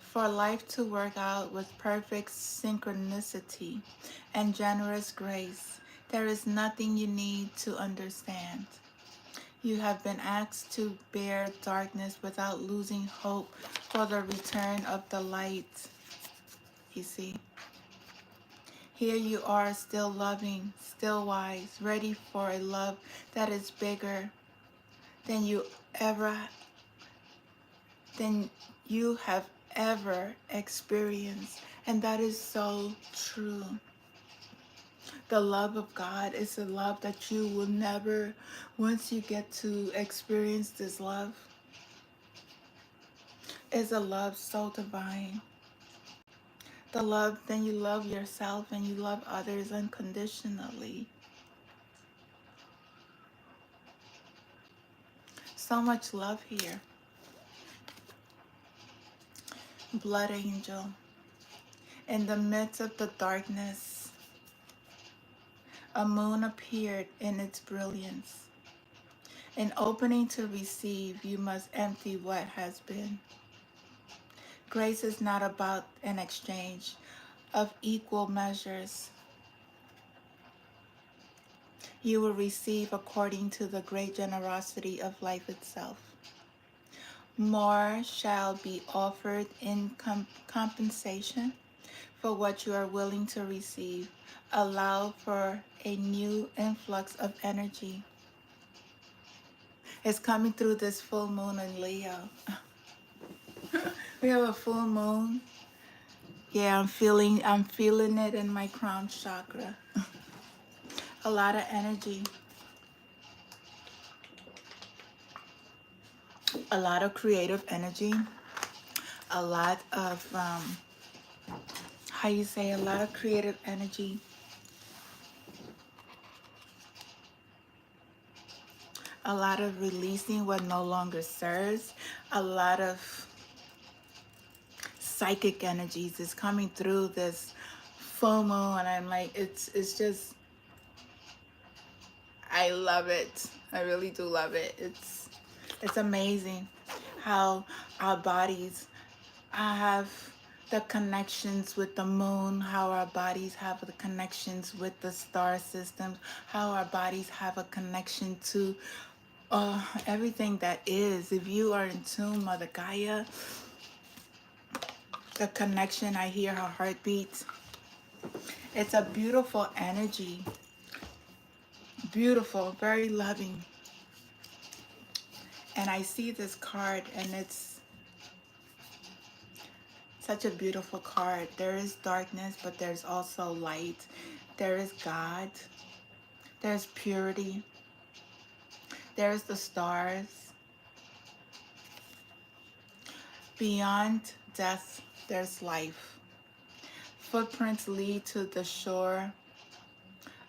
S1: For life to work out with perfect synchronicity and generous grace, there is nothing you need to understand. You have been asked to bear darkness without losing hope for the return of the light. You see? Here you are, still loving, still wise, ready for a love that is bigger than you have ever experienced. And that is so true. The love of God is a love that you will never, once you get to experience this love, is a love so divine. The love, then you love yourself and you love others unconditionally. So much love here. Blood angel. In the midst of the darkness, a moon appeared in its brilliance. In opening to receive, you must empty what has been. Grace is not about an exchange of equal measures. You will receive according to the great generosity of life itself. More shall be offered in compensation for what you are willing to receive. Allow for a new influx of energy. It's coming through this full moon in Leo. We have a full moon. Yeah, I'm feeling it in my crown chakra. A lot of energy. A lot of creative energy. A lot of a lot of creative energy. A lot of releasing what no longer serves. A lot of psychic energies is coming through this full moon, and I'm like, it's just, I love it. I really do love it. It's amazing how our bodies have the connections with the moon, how our bodies have the connections with the star systems, how our bodies have a connection to everything that is. If you are in tune, Mother Gaia, the connection, I hear her heartbeat. It's a beautiful energy. Beautiful, very loving. And I see this card, and it's such a beautiful card. There is darkness, but there's also light. There is God. There's purity. There's the stars. Beyond death, there's life. Footprints lead to the shore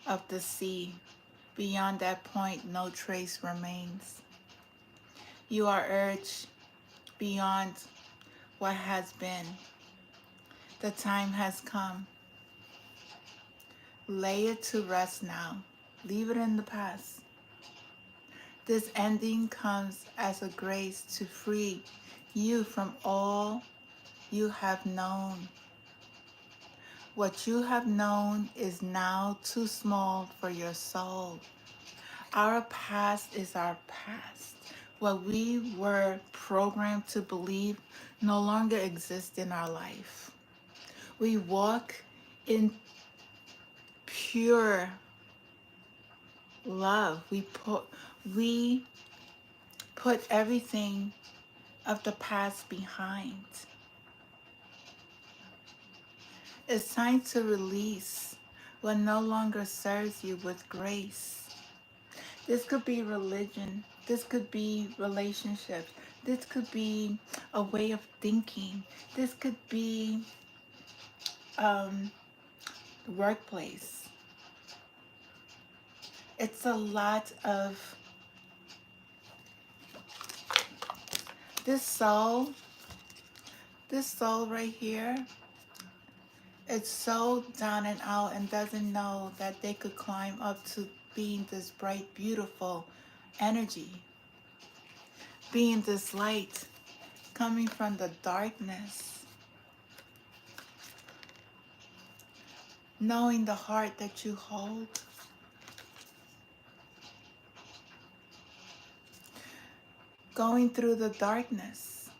S1: of the sea. Beyond that point, no trace remains. You are urged beyond what has been. The time has come. Lay it to rest now. Leave it in the past. This ending comes as a grace to free you from all you have known. What you have known is now too small for your soul. Our past is our past. What we were programmed to believe no longer exists in our life. We walk in pure love. We put everything of the past behind. It's time to release what no longer serves you with grace. This could be religion. This could be relationships. This could be a way of thinking. This could be the workplace. It's a lot of this soul right here. It's so down and out and doesn't know that they could climb up to being this bright, beautiful energy, being this light coming from the darkness, knowing the heart that you hold. Going through the darkness,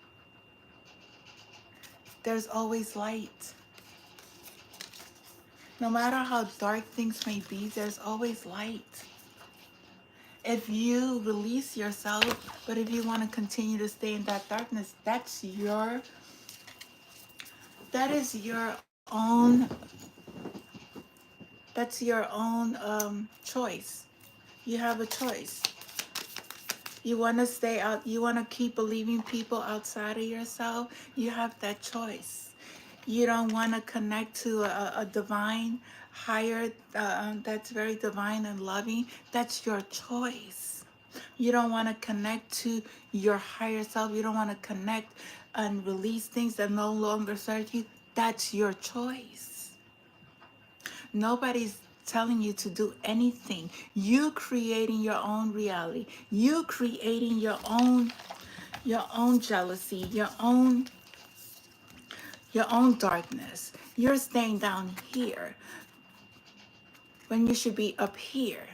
S1: there's always light. No matter how dark things may be, there's always light. If you release yourself, but if you want to continue to stay in that darkness, that is your own, choice. You have a choice. You want to stay out, you want to keep believing people outside of yourself, you have that choice. You don't want to connect to a divine higher that's very divine and loving, that's your choice. You don't want to connect to your higher self, you don't want to connect and release things that no longer serve you, that's your choice. Nobody's telling you to do anything. You creating your own reality. You creating your own jealousy, your own darkness. You're staying down here when you should be up here.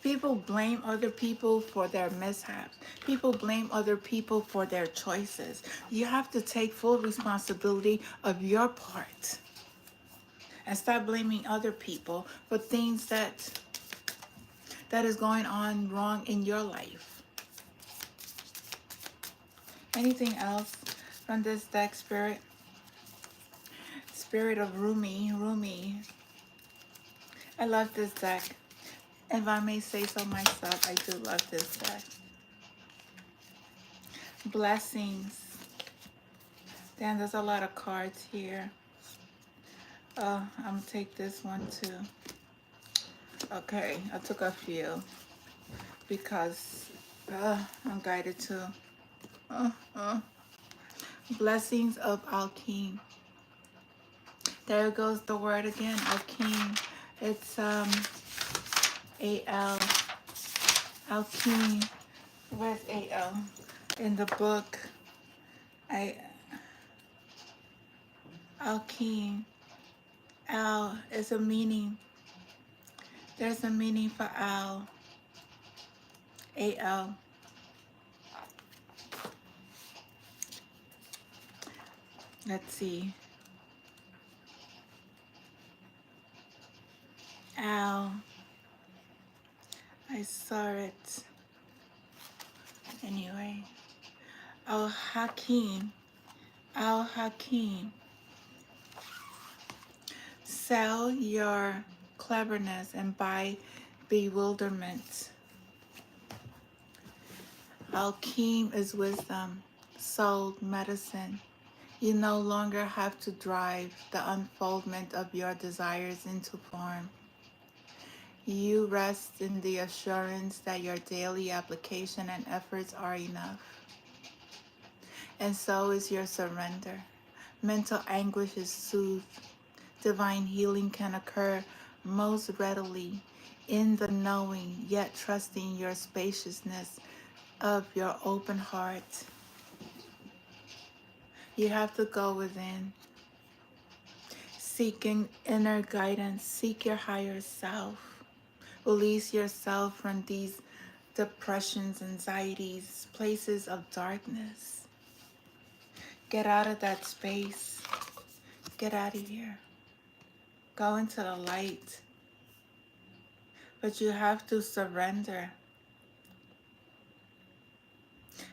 S1: People blame other people for their mishaps. People blame other people for their choices. You have to take full responsibility of your part and stop blaming other people for things that is going on wrong in your life. Anything else from this deck, Spirit? Spirit of Rumi. I love this deck. If I may say so myself, I do love this deck. Blessings. Damn, there's a lot of cards here. I'm gonna take this one too. Okay, I took a few because I'm guided to. Blessings of Alkene. There goes the word again, Alkene. It's A-L. Alkene. Where's A-L? In the book. Alkene. Al is a meaning. There's a meaning for Al. A-L. Let's see. Al. I saw it. Anyway. Al-Hakim. Al-Hakim. Sell your cleverness and buy bewilderment. Alkeme is wisdom, soul, medicine. You no longer have to drive the unfoldment of your desires into form. You rest in the assurance that your daily application and efforts are enough. And so is your surrender. Mental anguish is soothed. Divine healing can occur most readily in the knowing, yet trusting your spaciousness of your open heart. You have to go within, seeking inner guidance, seek your higher self. Release yourself from these depressions, anxieties, places of darkness. Get out of that space. Get out of here. Go into the light. But you have to surrender.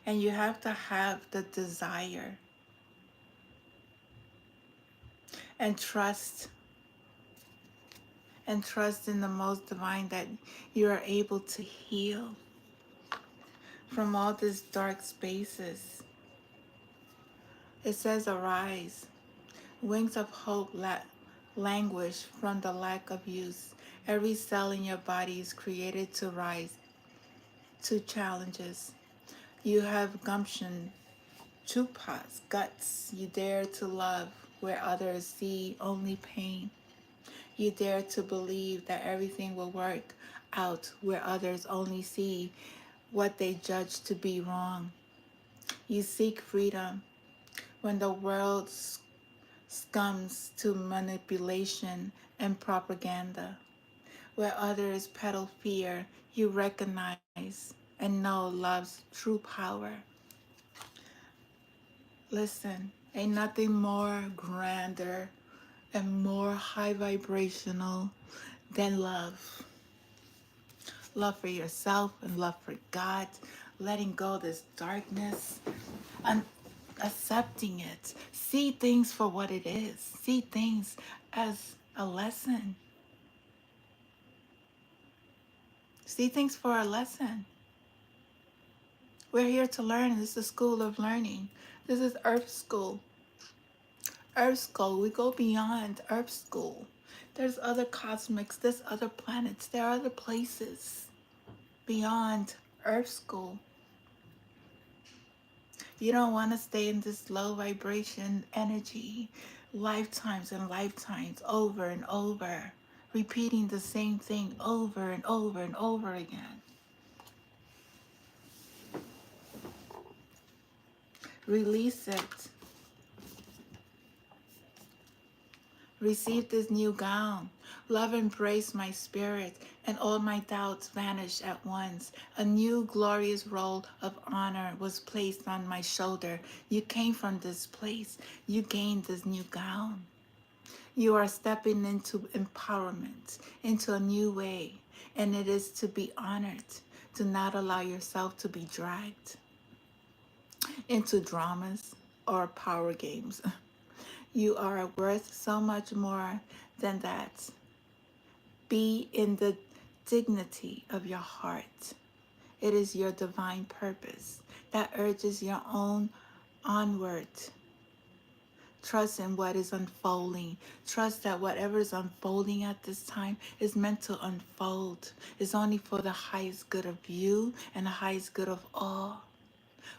S1: And you have to have the desire and trust. And trust in the most divine that you are able to heal from all these dark spaces. It says, arise. Wings of hope languish from the lack of use. Every cell in your body is created to rise to challenges. You have gumption, chupas, guts. You dare to love where others see only pain. You dare to believe that everything will work out where others only see what they judge to be wrong. You seek freedom when the world succumbs to manipulation and propaganda. Where others peddle fear, you recognize and know love's true power. Listen, ain't nothing more grander and more high vibrational than love. Love for yourself and love for God, letting go of this darkness and accepting it. See things for what it is. See things as a lesson. See things for a lesson. We're here to learn. This is a school of learning. This is Earth School. Earth School. We go beyond Earth School. There's other cosmics. There's other planets. There are other places beyond Earth School. You don't want to stay in this low vibration energy lifetimes and lifetimes over and over, repeating the same thing over and over and over again. Release it. Receive this new gown. Love embraced my spirit, and all my doubts vanished at once. A new glorious roll of honor was placed on my shoulder. You came from this place. You gained this new gown. You are stepping into empowerment, into a new way, and it is to be honored. Do not allow yourself to be dragged into dramas or power games. You are worth so much more than that. Be in the dignity of your heart. It is your divine purpose that urges your own onward. Trust in what is unfolding. Trust that whatever is unfolding at this time is meant to unfold. It's only for the highest good of you and the highest good of all.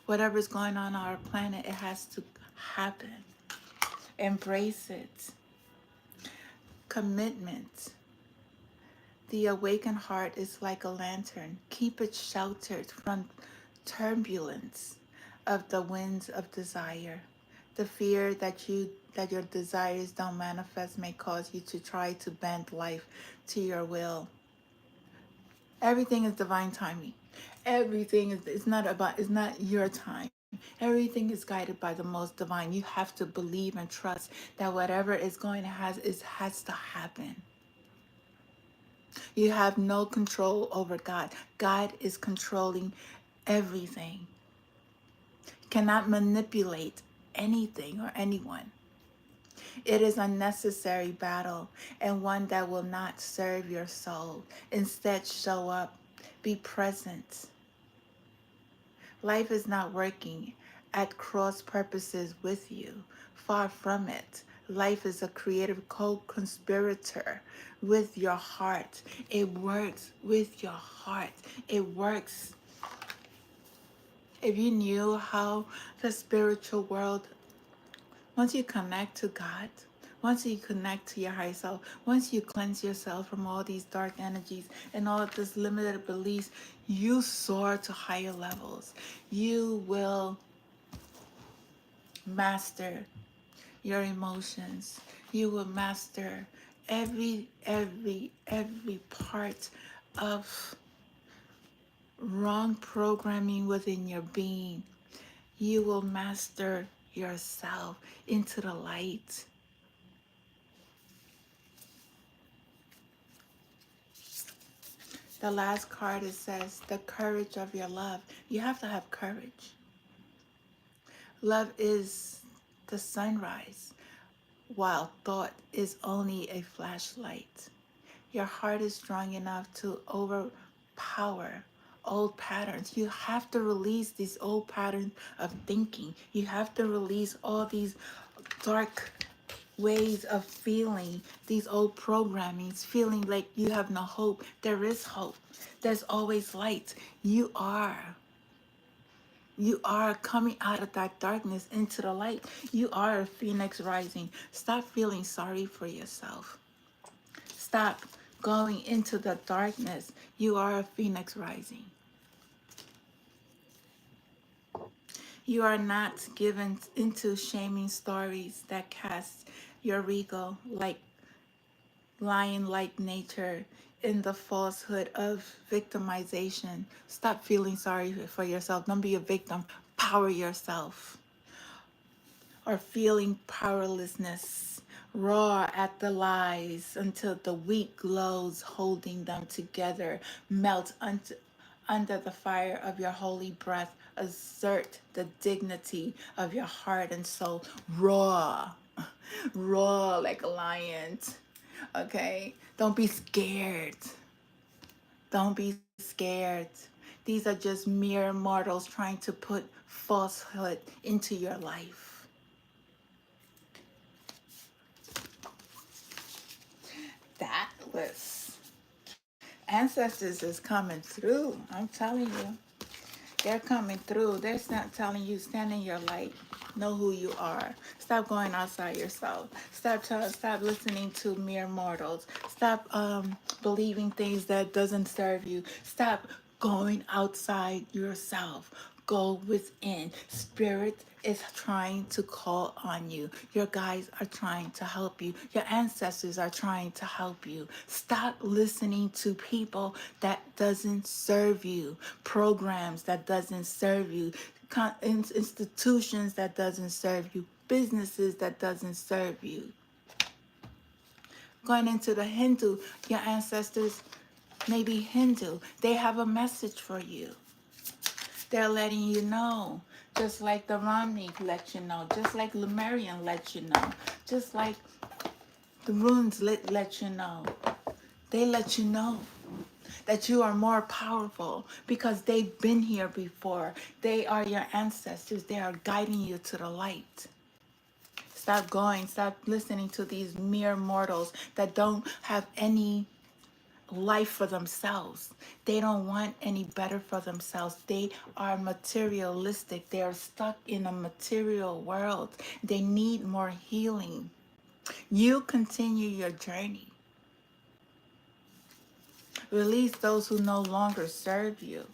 S1: Whatever is going on our planet, it has to happen. Embrace it. Commitment. The awakened heart is like a lantern. Keep it sheltered from turbulence of the winds of desire. The fear that your desires don't manifest may cause you to try to bend life to your will. Everything is divine timing. Everything is it's not your time. Everything is guided by the most divine. You have to believe and trust that whatever is going to has to happen. You have no control over God. God is controlling everything. You cannot manipulate anything or anyone. It is a necessary battle and one that will not serve your soul. Instead, show up, be present. Life is not working at cross purposes with you. Far from it. Life is a creative co-conspirator with your heart. It works with your heart. It works. If you knew how the spiritual world, once you connect to God, Once you connect to your higher self, once you cleanse yourself from all these dark energies and all of this limited beliefs, you soar to higher levels. You will master your emotions. You will master every part of wrong programming within your being. You will master yourself into the light. The last card, it says the courage of your love. You have to have courage. Love is the sunrise, while thought is only a flashlight. Your heart is strong enough to overpower old patterns. You have to release these old patterns of thinking. You have to release all these dark ways of feeling, these old programmings, feeling like you have no hope. There is hope. There's always light. You are. You are coming out of that darkness into the light. You are a phoenix rising. Stop feeling sorry for yourself. Stop going into the darkness. You are a phoenix rising. You are not given into shaming stories that cast your ego like lion-like nature in the falsehood of victimization. Stop feeling sorry for yourself. Don't be a victim. Power yourself. Or feeling powerlessness. Roar at the lies until the weak glows holding them together. Melt under the fire of your holy breath. Assert the dignity of your heart and soul. Roar. Roar like a lion. Okay? Don't be scared. Don't be scared. These are just mere mortals trying to put falsehood into your life. That was ancestors is coming through. I'm telling you. They're coming through. They're not telling you stand in your light. Know who you are. Stop going outside yourself. Stop listening to mere mortals. Stop believing things that doesn't serve you. Stop going outside yourself. Go within. Spirit is trying to call on you. Your guides are trying to help you. Your ancestors are trying to help you. Stop listening to people that doesn't serve you, programs that doesn't serve you, institutions that doesn't serve you, businesses that doesn't serve you. Going into the Hindu, your ancestors may be Hindu. They have a message for you. They're letting you know, just like the Romney let you know, just like Lemurian let you know, just like the runes let you know. They let you know that you are more powerful because they've been here before. They are your ancestors. They are guiding you to the light. Stop listening to these mere mortals that don't have any life for themselves. They don't want any better for themselves. They are materialistic. They are stuck in a material world. They need more healing. You continue your journey. Release those who no longer serve you.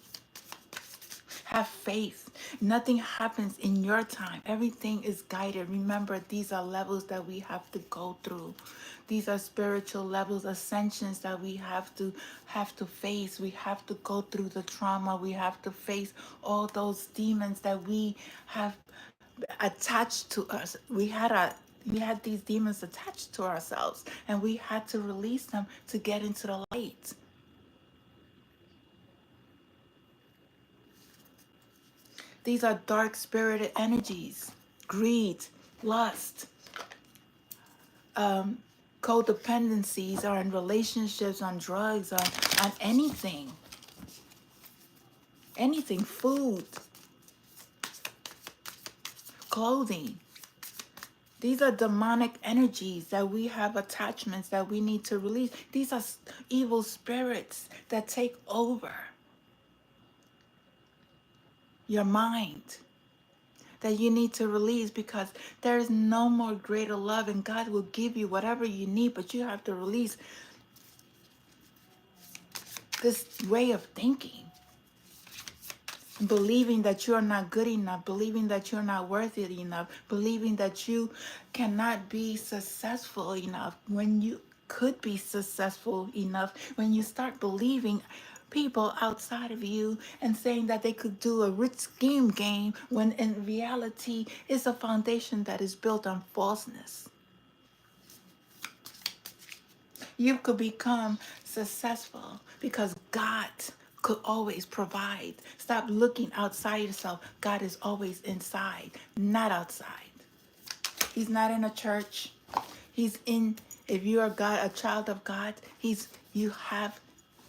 S1: Have faith. Nothing happens in your time. Everything is guided. Remember, these are levels that we have to go through. These are spiritual levels, ascensions that we have to face. We have to go through the trauma. We have to face all those demons that we have attached to us. We had these demons attached to ourselves, and we had to release them to get into the light. These are dark spirited energies, greed, lust, codependencies, or in relationships, on drugs, on anything, food, clothing. These are demonic energies that we have attachments that we need to release. These are evil spirits that take over your mind, that you need to release, because there is no more greater love, and God will give you whatever you need, but you have to release this way of thinking, believing that you're not good enough, believing that you're not worthy enough, believing that you cannot be successful enough when you could be successful enough. When you start believing people outside of you and saying that they could do a rich scheme game, when in reality it's a foundation that is built on falseness. You could become successful because God could always provide. Stop looking outside yourself. God is always inside, not outside. He's not in a church. He's in, if you are God, a child of God, you have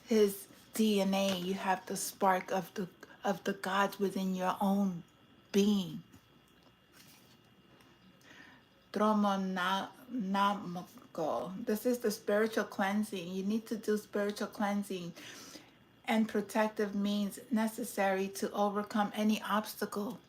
S1: his DNA. You have the spark of the gods within your own being. Dromonamako. This is the spiritual cleansing. You need to do spiritual cleansing and protective means necessary to overcome any obstacle.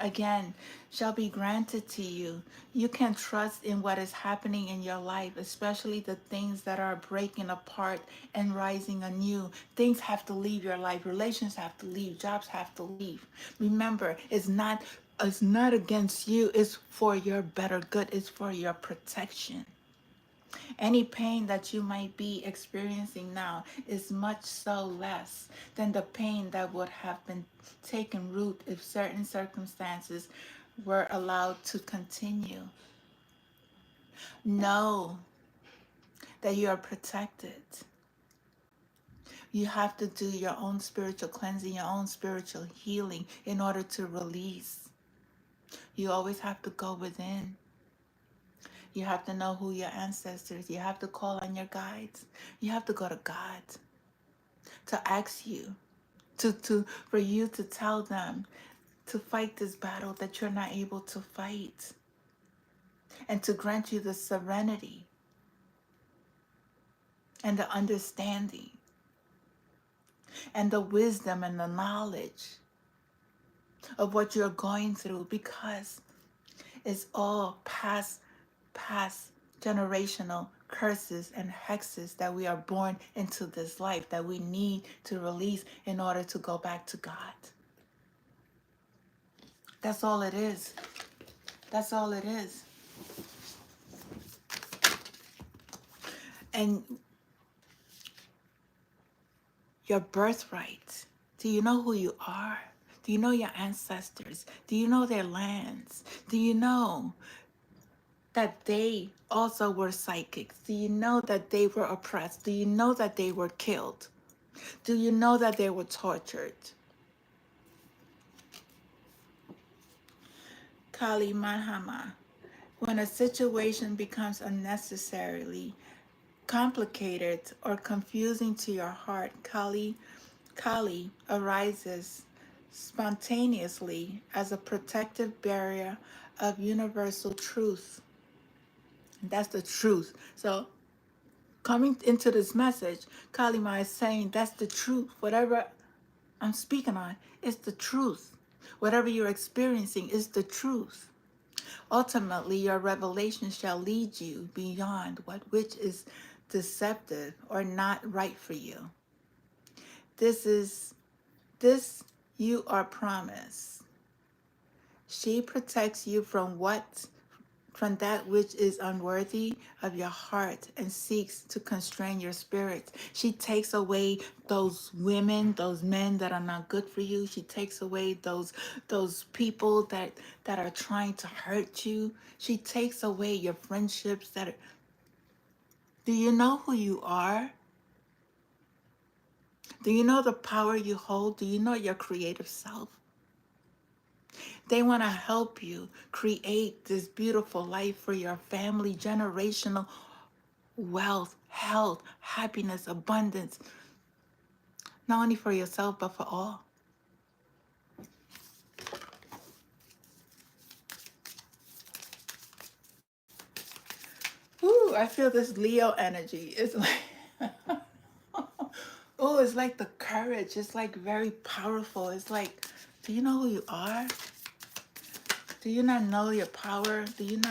S1: Again, shall be granted to you. You can trust in what is happening in your life, especially the things that are breaking apart and rising anew. Things have to leave your life. Relations have to leave. Jobs have to leave. Remember, it's not against you. It's for your better good. It's for your protection. Any pain that you might be experiencing now is much so less than the pain that would have been taken root if certain circumstances were allowed to continue. Know that you are protected. You have to do your own spiritual cleansing, your own spiritual healing in order to release. You always have to go within. You have to know who your ancestors. You have to call on your guides. You have to go to God to ask you, for you to tell them to fight this battle that you're not able to fight, and to grant you the serenity and the understanding and the wisdom and the knowledge of what you're going through, because it's all past generational curses and hexes that we are born into this life that we need to release in order to go back to God. That's all it is. That's all it is. And your birthright. Do you know who you are? Do you know your ancestors? Do you know their lands? Do you know that they also were psychics? Do you know that they were oppressed? Do you know that they were killed? Do you know that they were tortured? Kali Mahama. When a situation becomes unnecessarily complicated or confusing to your heart, Kali arises spontaneously as a protective barrier of universal truth. That's the truth. So coming into this message, Kalima is saying that's the truth. Whatever I'm speaking on is the truth. Whatever you're experiencing is the truth. Ultimately, your revelation shall lead you beyond which is deceptive or not right for you. This you are promised. She protects you from that which is unworthy of your heart and seeks to constrain your spirit. She takes away those women, those men that are not good for you. She takes away those people that are trying to hurt you. She takes away your friendships Do you know who you are? Do you know the power you hold? Do you know your creative self? They want to help you create this beautiful life for your family, generational wealth, health, happiness, abundance, not only for yourself, but for all. Ooh, I feel this Leo energy. It's like, oh, it's like the courage. It's like very powerful. It's like, do you know who you are? Do you not know your power? Do you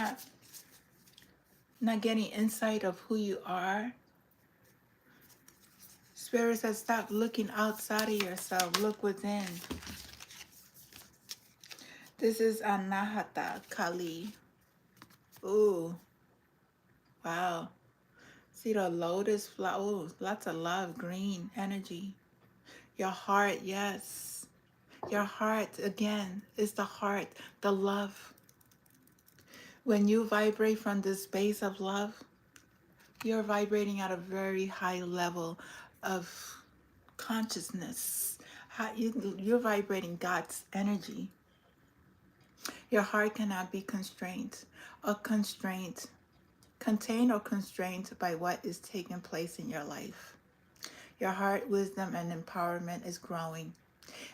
S1: not getting insight of who you are? Spirit says, stop looking outside of yourself. Look within. This is Anahata Kali. Ooh, wow. See the lotus flower. Ooh, lots of love, green energy. Your heart, yes. Your heart, again, is the heart, the love. When you vibrate from this space of love, you're vibrating at a very high level of consciousness. You're vibrating God's energy. Your heart cannot be contained or constrained by what is taking place in your life. Your heart wisdom and empowerment is growing.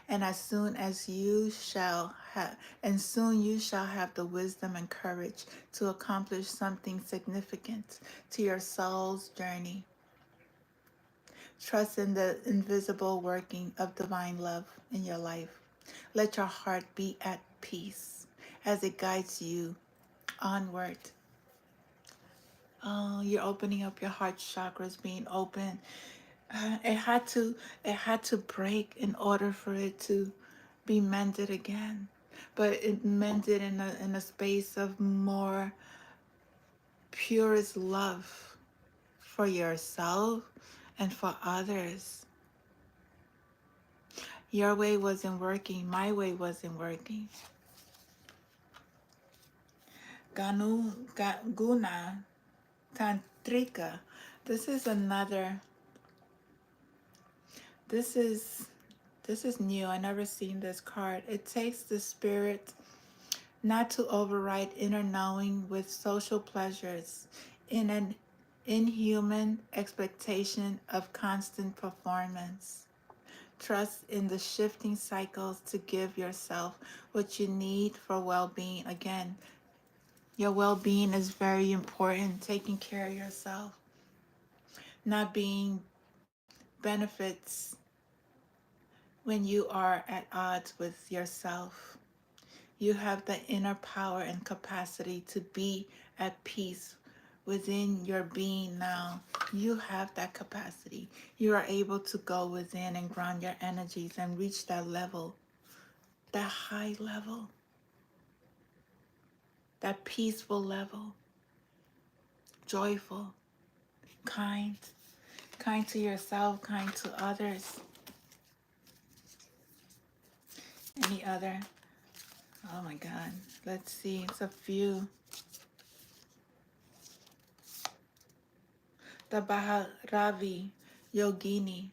S1: And soon you shall have the wisdom and courage to accomplish something significant to your soul's journey. Trust in the invisible working of divine love in your life. Let your heart be at peace as it guides you onward. Oh, you're opening up your heart chakras, being open. It had to break in order for it to be mended again. But it mended in a space of more purest love for yourself and for others. Your way wasn't working. My way wasn't working. Guna Tantrika. This is another. This is new. I never seen this card. It takes the spirit not to override inner knowing with social pleasures in an inhuman expectation of constant performance. Trust in the shifting cycles to give yourself what you need for well-being. Again, your well-being is very important. Taking care of yourself, not being benefits when you are at odds with yourself. You have the inner power and capacity to be at peace within your being now. You have that capacity. You are able to go within and ground your energies and reach that level, that high level, that peaceful level, joyful, kind, kind to yourself, kind to others. Any other? Oh my God. Let's see. It's a few. The Bhairavi Yogini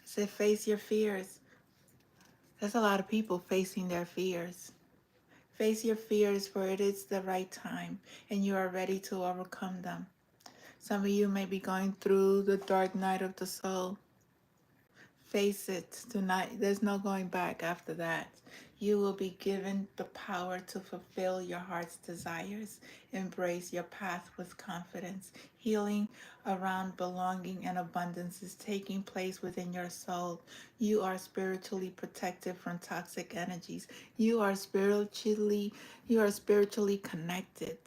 S1: said, face your fears. There's a lot of people facing their fears. Face your fears, for it is the right time, and you are ready to overcome them. Some of you may be going through the dark night of the soul. Face it tonight. There's no going back after that. You will be given the power to fulfill your heart's desires. Embrace your path with confidence. Healing around belonging and abundance is taking place within your soul. You are spiritually protected from toxic energies. You are spiritually connected,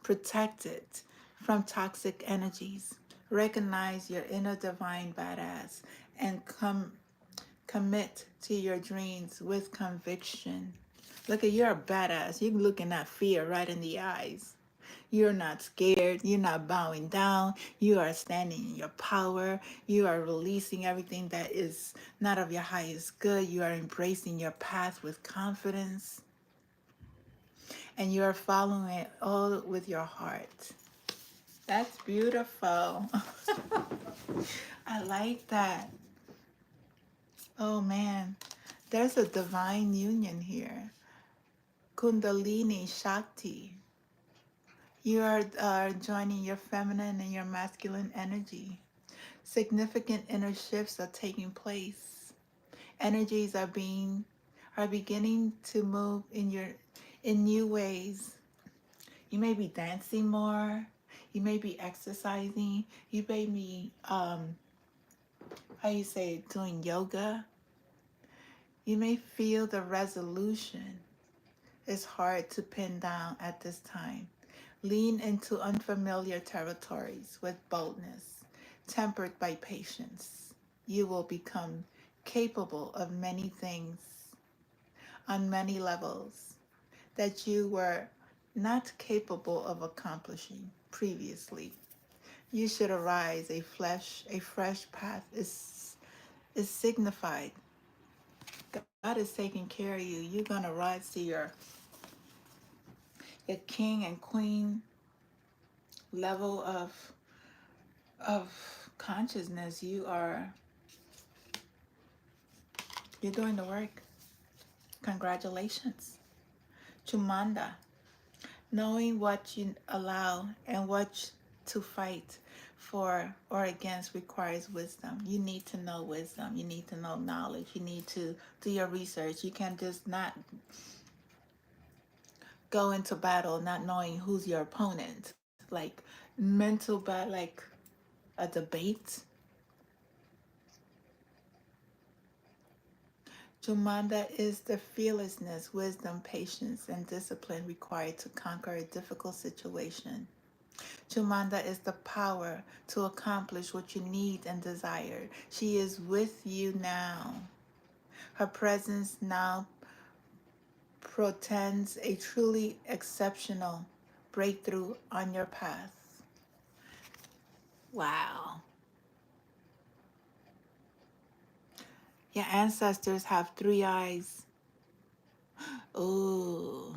S1: protected from toxic energies. Recognize your inner divine badass and commit to your dreams with conviction. Look at, you're a badass. You're looking at fear right in the eyes. You're not scared. You're not bowing down. You are standing in your power. You are releasing everything that is not of your highest good. You are embracing your path with confidence. And you are following it all with your heart. That's beautiful. I like that. Oh man, there's a divine union here. Kundalini Shakti. You are joining your feminine and your masculine energy. Significant inner shifts are taking place. Energies are beginning to move in new ways. You may be dancing more. You may be exercising. You may be doing yoga. You may feel the resolution. is hard to pin down at this time. Lean into unfamiliar territories with boldness, tempered by patience. You will become capable of many things on many levels that you were not capable of accomplishing previously. You should arise. A fresh path is signified. God is taking care of you. You're gonna rise to your king and queen level of consciousness. You're doing the work. Congratulations. Chumanda. Knowing what you allow and what to fight for or against requires wisdom. You need to know wisdom. You need to know knowledge. You need to do your research. You can't just not go into battle not knowing who's your opponent. Like mental battle, like a debate. Jumanda is the fearlessness, wisdom, patience, and discipline required to conquer a difficult situation. Chumanda is the power to accomplish what you need and desire. She is with you now. Her presence now portends a truly exceptional breakthrough on your path. Wow. Your ancestors have three eyes. Ooh.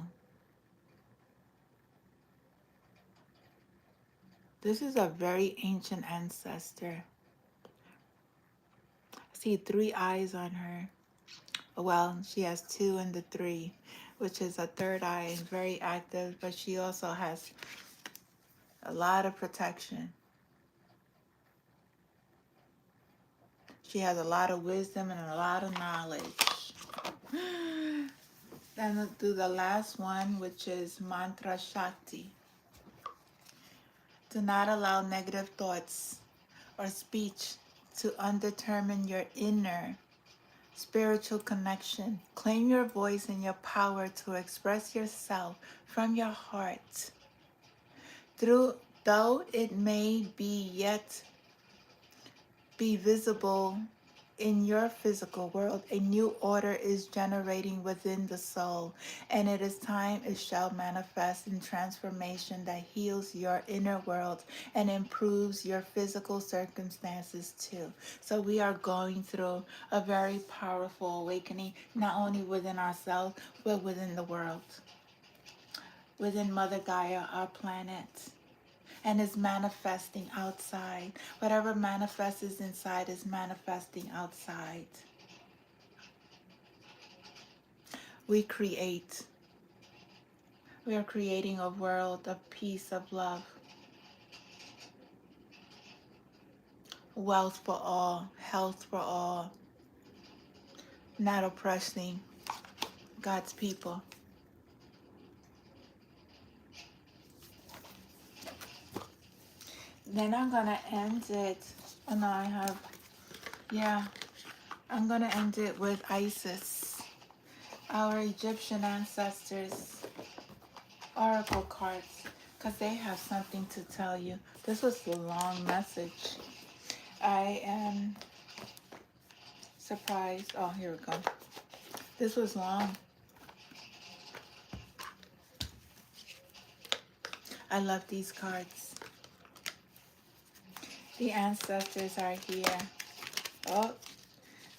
S1: This is a very ancient ancestor. I see three eyes on her. Well, she has two and the three, which is a third eye and very active, but she also has a lot of protection. She has a lot of wisdom and a lot of knowledge. Then we'll do the last one, which is Mantra Shakti. Do not allow negative thoughts or speech to undetermine your inner spiritual connection. Claim your voice and your power to express yourself from your heart. Though it may be yet be visible in your physical world, a new order is generating within the soul, and it is time it shall manifest in transformation that heals your inner world and improves your physical circumstances too. So we are going through a very powerful awakening, not only within ourselves, but within the world, within Mother Gaia, our planet, and is manifesting outside. Whatever manifests inside is manifesting outside. We create. We are creating a world of peace, of love, wealth for all, health for all, not oppressing God's people. Then I'm going to end it. Oh no, I'm going to end it with Isis, our Egyptian ancestors, oracle cards, because they have something to tell you. This was a long message. I am surprised. Oh, here we go. This was long. I love these cards. The ancestors are here. Oh,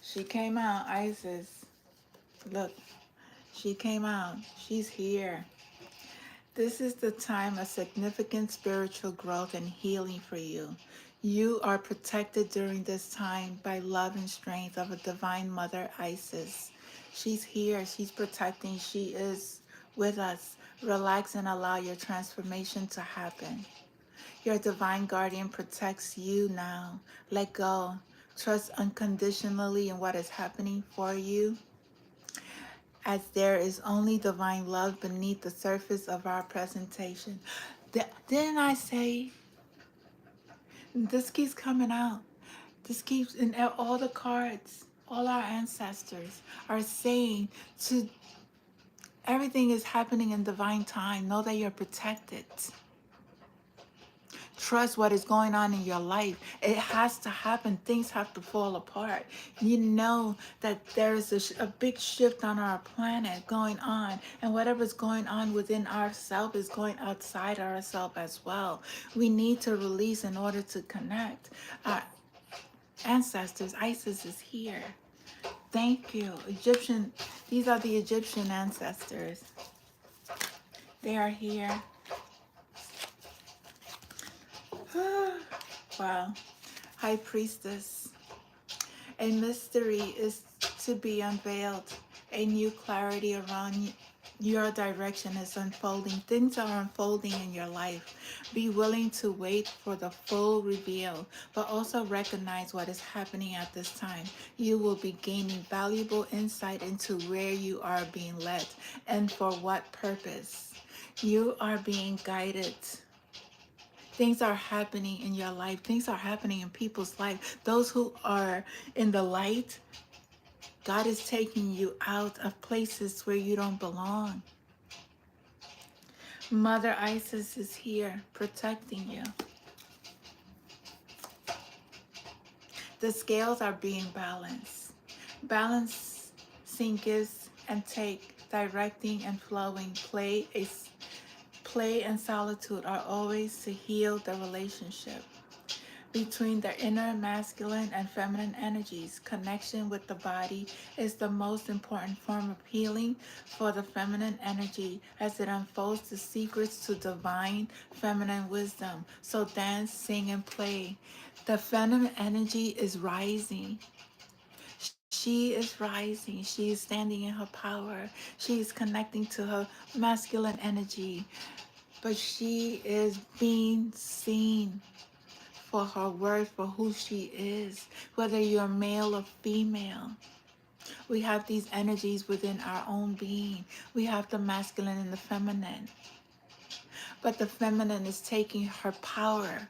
S1: she came out, Isis. Look, she came out. She's here. This is the time of significant spiritual growth and healing for you. You are protected during this time by love and strength of a divine mother, Isis. She's here. She's protecting. She is with us. Relax and allow your transformation to happen. Your divine guardian protects you now. Let go. Trust unconditionally in what is happening for you, as there is only divine love beneath the surface of our presentation. Didn't I say this keeps coming out? This keeps in all the cards. All our ancestors are saying to Everything is happening in divine time. Know that you're protected. Trust what is going on in your life. It has to happen. Things have to fall apart. You know that there is a big shift on our planet going on, and whatever's going on within ourselves is going outside ourselves as well. We need to release in order to connect. Our ancestors, Isis is here. Thank you. Egyptian, these are the Egyptian ancestors. They are here. Wow. High Priestess. A mystery is to be unveiled. A new clarity around your direction is unfolding. Things are unfolding in your life. Be willing to wait for the full reveal, but also recognize what is happening at this time. You will be gaining valuable insight into where you are being led and for what purpose. You are being guided. Things are happening in your life. Things are happening in people's life. Those who are in the light, God is taking you out of places where you don't belong. Mother Isis is here protecting you. The scales are being balanced. Balancing gives and take, directing and flowing. Play and solitude are always to heal the relationship between the inner masculine and feminine energies. Connection with the body is the most important form of healing for the feminine energy as it unfolds the secrets to divine feminine wisdom. So dance, sing, and play. The feminine energy is rising. She is rising. She is standing in her power. She is connecting to her masculine energy. But she is being seen for her worth, for who she is, whether you're male or female. We have these energies within our own being. We have the masculine and the feminine. But the feminine is taking her power.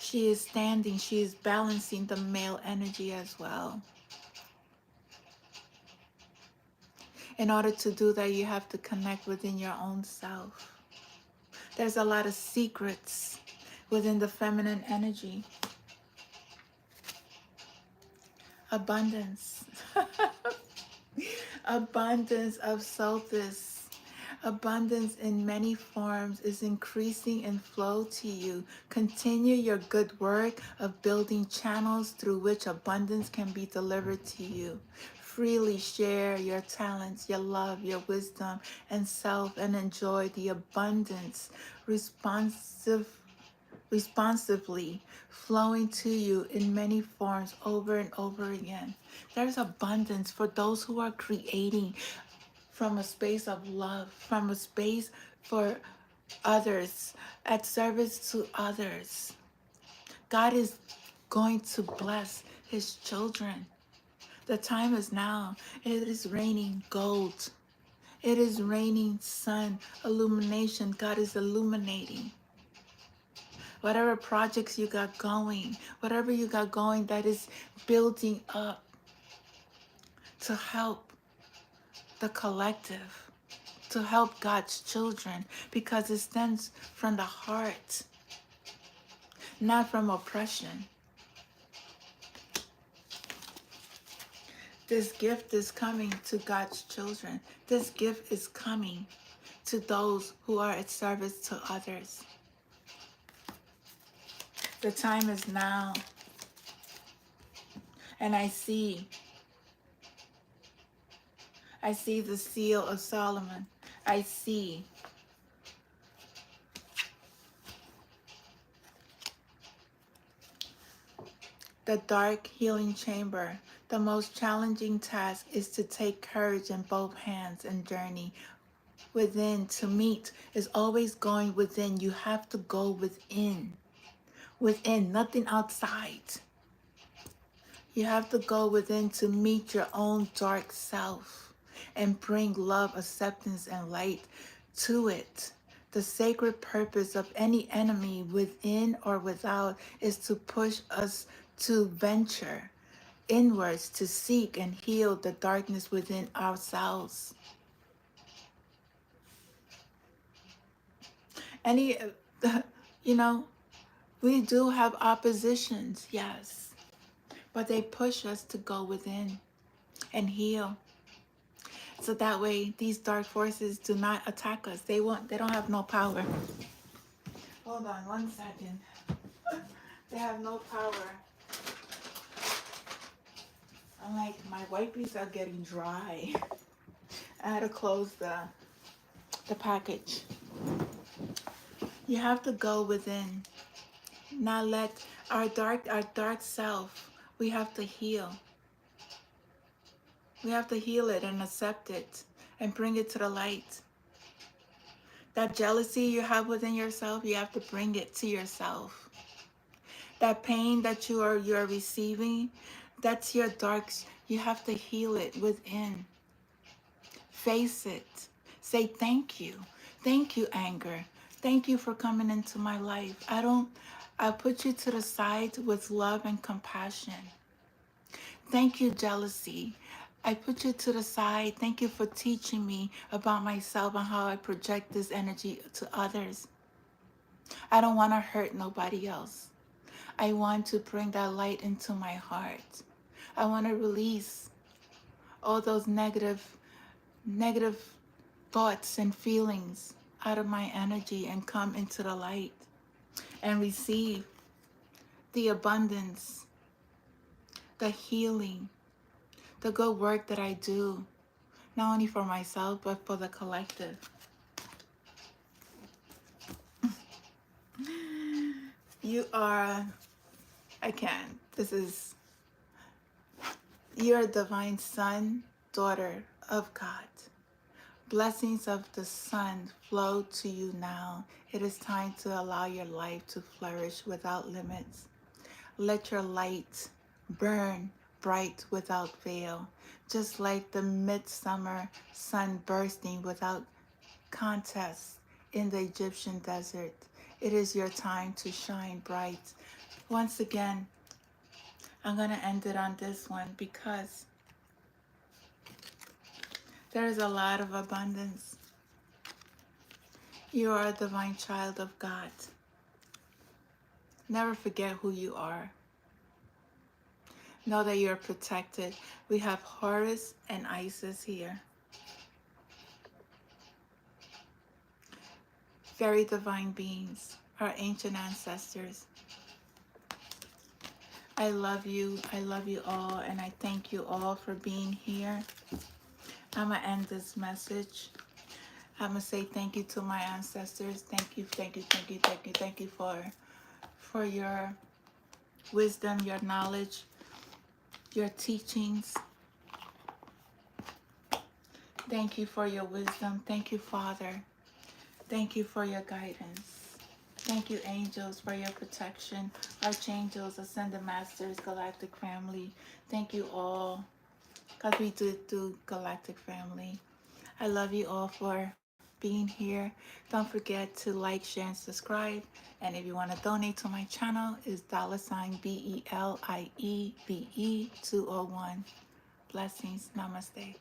S1: She is standing, she is balancing the male energy as well. In order to do that, you have to connect within your own self. There's a lot of secrets within the feminine energy. Abundance. Abundance of solstice. Abundance in many forms is increasing in flow to you. Continue your good work of building channels through which abundance can be delivered to you. Freely share your talents, your love, your wisdom, and self, and enjoy the abundance responsively flowing to you in many forms over and over again. There's abundance for those who are creating from a space of love, from a space for others, at service to others. God is going to bless his children. The time is now. It is raining gold. It is raining sun, illumination. God is illuminating. Whatever projects you got going, whatever you got going that is building up to help the collective, to help God's children, because it stems from the heart, not from oppression. This gift is coming to God's children. This gift is coming to those who are at service to others. The time is now. And I see the seal of Solomon. I see the dark healing chamber. The most challenging task is to take courage in both hands and journey within. To meet is always going within. You have to go within. Within, nothing outside. You have to go within to meet your own dark self and bring love, acceptance, and light to it. The sacred purpose of any enemy within or without is to push us to venture inwards to seek and heal the darkness within ourselves. Any, you know, we do have oppositions, yes, but they push us to go within and heal. So that way these dark forces do not attack us. They don't have no power. Hold on 1 second. They have no power. I'm like, my wipes are getting dry. I had to close the package. You have to go within. Not let our dark self, we have to heal. We have to heal it and accept it and bring it to the light. That jealousy you have within yourself, you have to bring it to yourself. That pain that you're receiving, that's your darks. You have to heal it within. Face it. Say thank you. Thank you, anger. Thank you for coming into my life. I put you to the side with love and compassion. Thank you, jealousy. I put you to the side. Thank you for teaching me about myself and how I project this energy to others. I don't want to hurt nobody else. I want to bring that light into my heart. I want to release all those negative thoughts and feelings out of my energy and come into the light and receive the abundance, the healing, the good work that I do, not only for myself, but for the collective. You are, you're a divine son, daughter of God. Blessings of the sun flow to you now. It is time to allow your life to flourish without limits. Let your light burn bright without veil, just like the midsummer sun bursting without contest in the Egyptian desert. It is your time to shine bright. Once again, I'm going to end it on this one because there is a lot of abundance. You are a divine child of God. Never forget who you are. Know that you're protected. We have Horus and Isis here. Very divine beings, our ancient ancestors. I love you all, and I thank you all for being here. I'm going to end this message. I'm going to say thank you to my ancestors. Thank you for your wisdom, your knowledge, your teachings. Thank you for your wisdom. Thank you, Father. Thank you for your guidance. Thank you, angels, for your protection. Archangels, ascended masters, galactic family. Thank you all, because we do galactic family. I love you all for being here. Don't forget to like, share, and subscribe. And if you want to donate to my channel, it's $BELIEBE201. Blessings. Namaste.